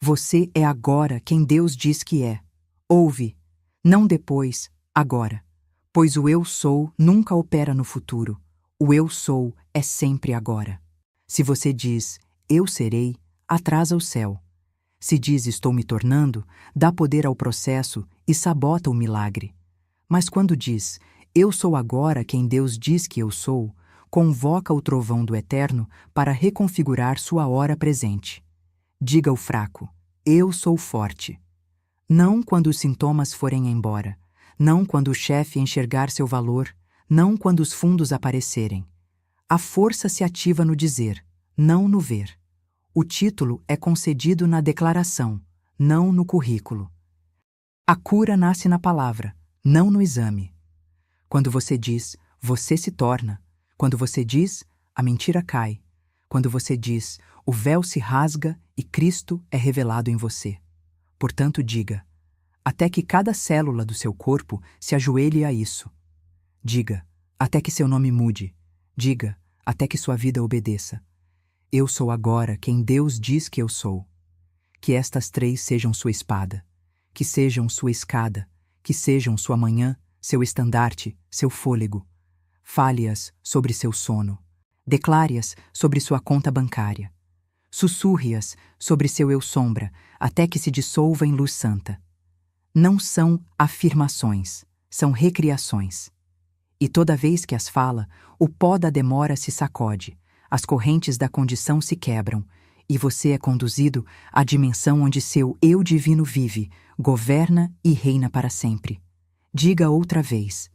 Speaker 1: Você é agora quem Deus diz que é. Ouve, não depois, agora. Pois o eu sou nunca opera no futuro. O eu sou é sempre agora. Se você diz, eu serei, atrasa o céu. Se diz estou me tornando, dá poder ao processo e sabota o milagre. Mas quando diz, eu sou agora quem Deus diz que eu sou, convoca o trovão do Eterno para reconfigurar sua hora presente. Diga ao fraco, eu sou forte. Não quando os sintomas forem embora, não quando o chefe enxergar seu valor, não quando os fundos aparecerem. A força se ativa no dizer, não no ver. O título é concedido na declaração, não no currículo. A cura nasce na palavra, não no exame. Quando você diz, você se torna. Quando você diz, a mentira cai. Quando você diz, o véu se rasga e Cristo é revelado em você. Portanto, diga, até que cada célula do seu corpo se ajoelhe a isso. Diga, até que seu nome mude. Diga, até que sua vida obedeça. Eu sou agora quem Deus diz que eu sou. Que estas três sejam sua espada, que sejam sua escada, que sejam sua manhã, seu estandarte, seu fôlego. Fale-as sobre seu sono. Declare-as sobre sua conta bancária. Sussurre-as sobre seu eu sombra, até que se dissolva em luz santa. Não são afirmações, são recriações. E toda vez que as fala, o pó da demora se sacode, as correntes da condição se quebram, e você é conduzido à dimensão onde seu eu divino vive, governa e reina para sempre. Diga outra vez: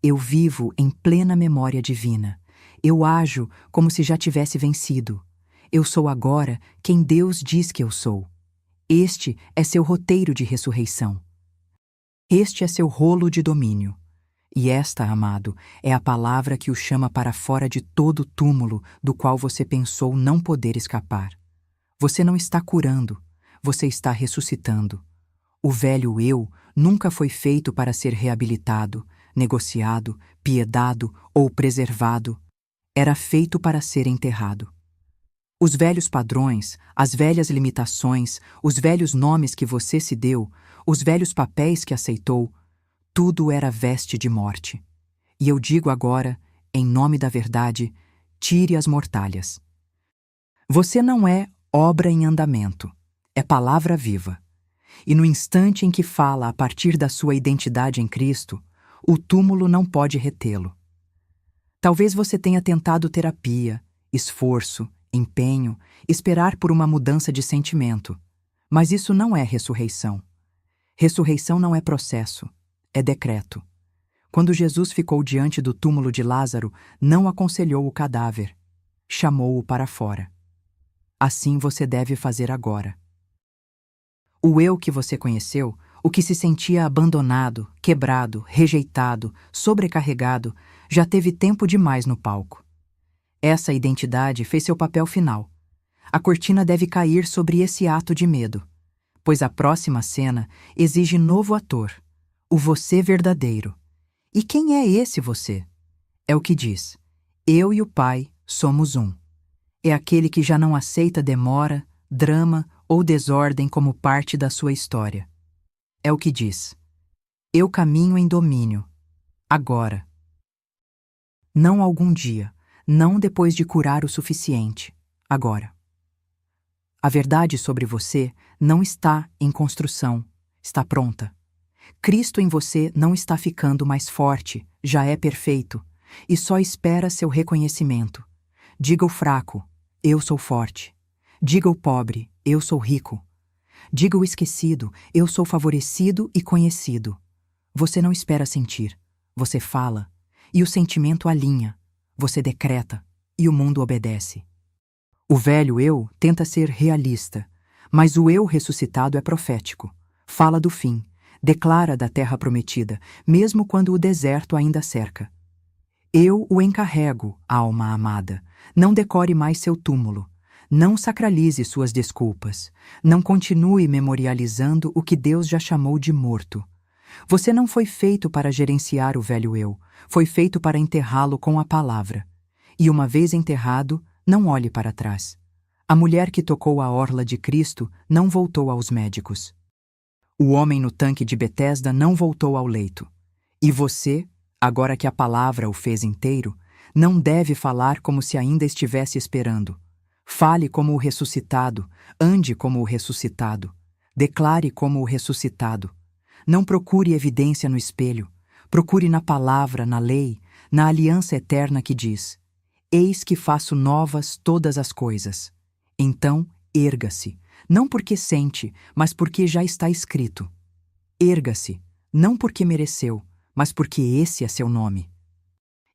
Speaker 1: eu vivo em plena memória divina. Eu ajo como se já tivesse vencido. Eu sou agora quem Deus diz que eu sou. Este é seu roteiro de ressurreição. Este é seu rolo de domínio. E esta, amado, é a palavra que o chama para fora de todo túmulo do qual você pensou não poder escapar. Você não está curando, você está ressuscitando. O velho eu nunca foi feito para ser reabilitado, negociado, piedado ou preservado. Era feito para ser enterrado. Os velhos padrões, as velhas limitações, os velhos nomes que você se deu, os velhos papéis que aceitou, tudo era veste de morte. E eu digo agora, em nome da verdade, tire as mortalhas. Você não é obra em andamento, é palavra viva. E no instante em que fala a partir da sua identidade em Cristo, o túmulo não pode retê-lo. Talvez você tenha tentado terapia, esforço, empenho, esperar por uma mudança de sentimento, mas isso não é ressurreição. Ressurreição não é processo, é decreto. Quando Jesus ficou diante do túmulo de Lázaro, não aconselhou o cadáver, chamou-o para fora. Assim você deve fazer agora. O eu que você conheceu, o que se sentia abandonado, quebrado, rejeitado, sobrecarregado, já teve tempo demais no palco. Essa identidade fez seu papel final. A cortina deve cair sobre esse ato de medo, pois a próxima cena exige novo ator, o você verdadeiro. E quem é esse você? É o que diz: eu e o Pai somos um. É aquele que já não aceita demora, drama ou desordem como parte da sua história. É o que diz: eu caminho em domínio, agora. Não algum dia, não depois de curar o suficiente, agora. A verdade sobre você não está em construção, está pronta. Cristo em você não está ficando mais forte, já é perfeito, e só espera seu reconhecimento. Diga o fraco: eu sou forte. Diga o pobre: eu sou rico. Diga o esquecido: eu sou favorecido e conhecido. Você não espera sentir, você fala, e o sentimento alinha, você decreta, e o mundo obedece. O velho eu tenta ser realista, mas o eu ressuscitado é profético. Fala do fim, declara da terra prometida, mesmo quando o deserto ainda cerca. Eu o encarrego, alma amada. Não decore mais seu túmulo. Não sacralize suas desculpas. Não continue memorializando o que Deus já chamou de morto. Você não foi feito para gerenciar o velho eu, foi feito para enterrá-lo com a palavra. E uma vez enterrado, não olhe para trás. A mulher que tocou a orla de Cristo não voltou aos médicos. O homem no tanque de Betesda não voltou ao leito. E você, agora que a palavra o fez inteiro, não deve falar como se ainda estivesse esperando. Fale como o ressuscitado, ande como o ressuscitado, declare como o ressuscitado. Não procure evidência no espelho, procure na palavra, na lei, na aliança eterna que diz: eis que faço novas todas as coisas. Então, erga-se, não porque sente, mas porque já está escrito. Erga-se, não porque mereceu, mas porque esse é seu nome.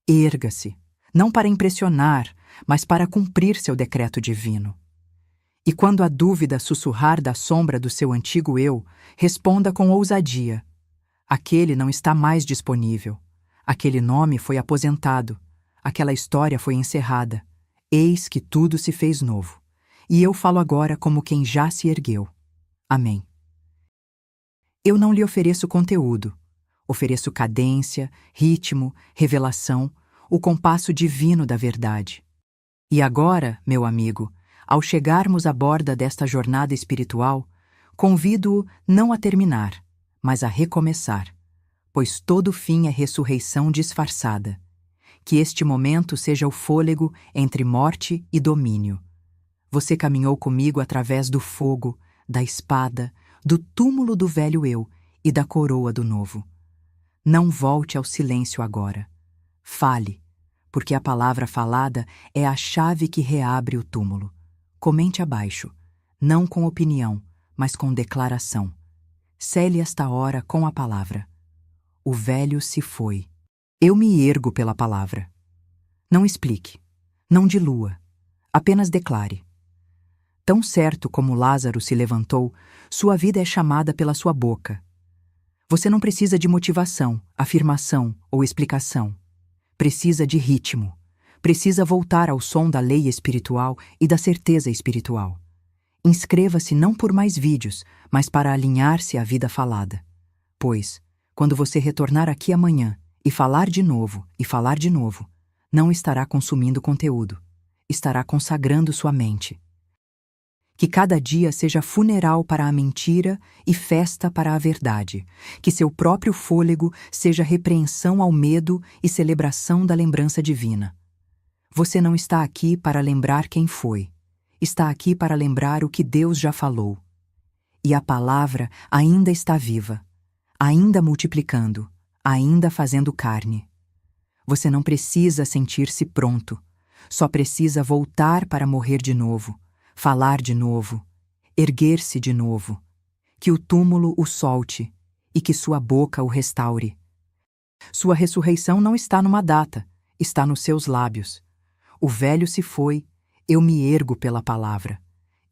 Speaker 1: Erga-se, não para impressionar, mas para cumprir seu decreto divino. E quando a dúvida sussurrar da sombra do seu antigo eu, responda com ousadia: aquele não está mais disponível. Aquele nome foi aposentado. Aquela história foi encerrada. Eis que tudo se fez novo. E eu falo agora como quem já se ergueu. Amém. Eu não lhe ofereço conteúdo. Ofereço cadência, ritmo, revelação, o compasso divino da verdade. E agora, meu amigo, ao chegarmos à borda desta jornada espiritual, convido-o não a terminar, mas a recomeçar, pois todo fim é ressurreição disfarçada. Que este momento seja o fôlego entre morte e domínio. Você caminhou comigo através do fogo, da espada, do túmulo do velho eu e da coroa do novo. Não volte ao silêncio agora. Fale, porque a palavra falada é a chave que reabre o túmulo. Comente abaixo, não com opinião, mas com declaração. Cele esta hora com a palavra. O velho se foi. Eu me ergo pela palavra. Não explique, não dilua, apenas declare. Tão certo como Lázaro se levantou, sua vida é chamada pela sua boca. Você não precisa de motivação, afirmação ou explicação. Precisa de ritmo. Precisa voltar ao som da lei espiritual e da certeza espiritual. Inscreva-se não por mais vídeos, mas para alinhar-se à vida falada. Pois, quando você retornar aqui amanhã e falar de novo, não estará consumindo conteúdo. estará consagrando sua mente. Que cada dia seja funeral para a mentira e festa para a verdade. Que seu próprio fôlego seja repreensão ao medo e celebração da lembrança divina. Você não está aqui para lembrar quem foi. Está aqui para lembrar o que Deus já falou. E a palavra ainda está viva, ainda multiplicando, ainda fazendo carne. Você não precisa sentir-se pronto. Só precisa voltar para morrer de novo, falar de novo, erguer-se de novo. Que o túmulo o solte e que sua boca o restaure. Sua ressurreição não está numa data, está nos seus lábios. O velho se foi, eu me ergo pela palavra.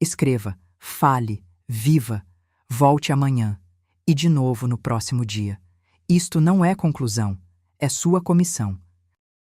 Speaker 1: Escreva, fale, viva, volte amanhã e de novo no próximo dia. Isto não é conclusão, é sua comissão.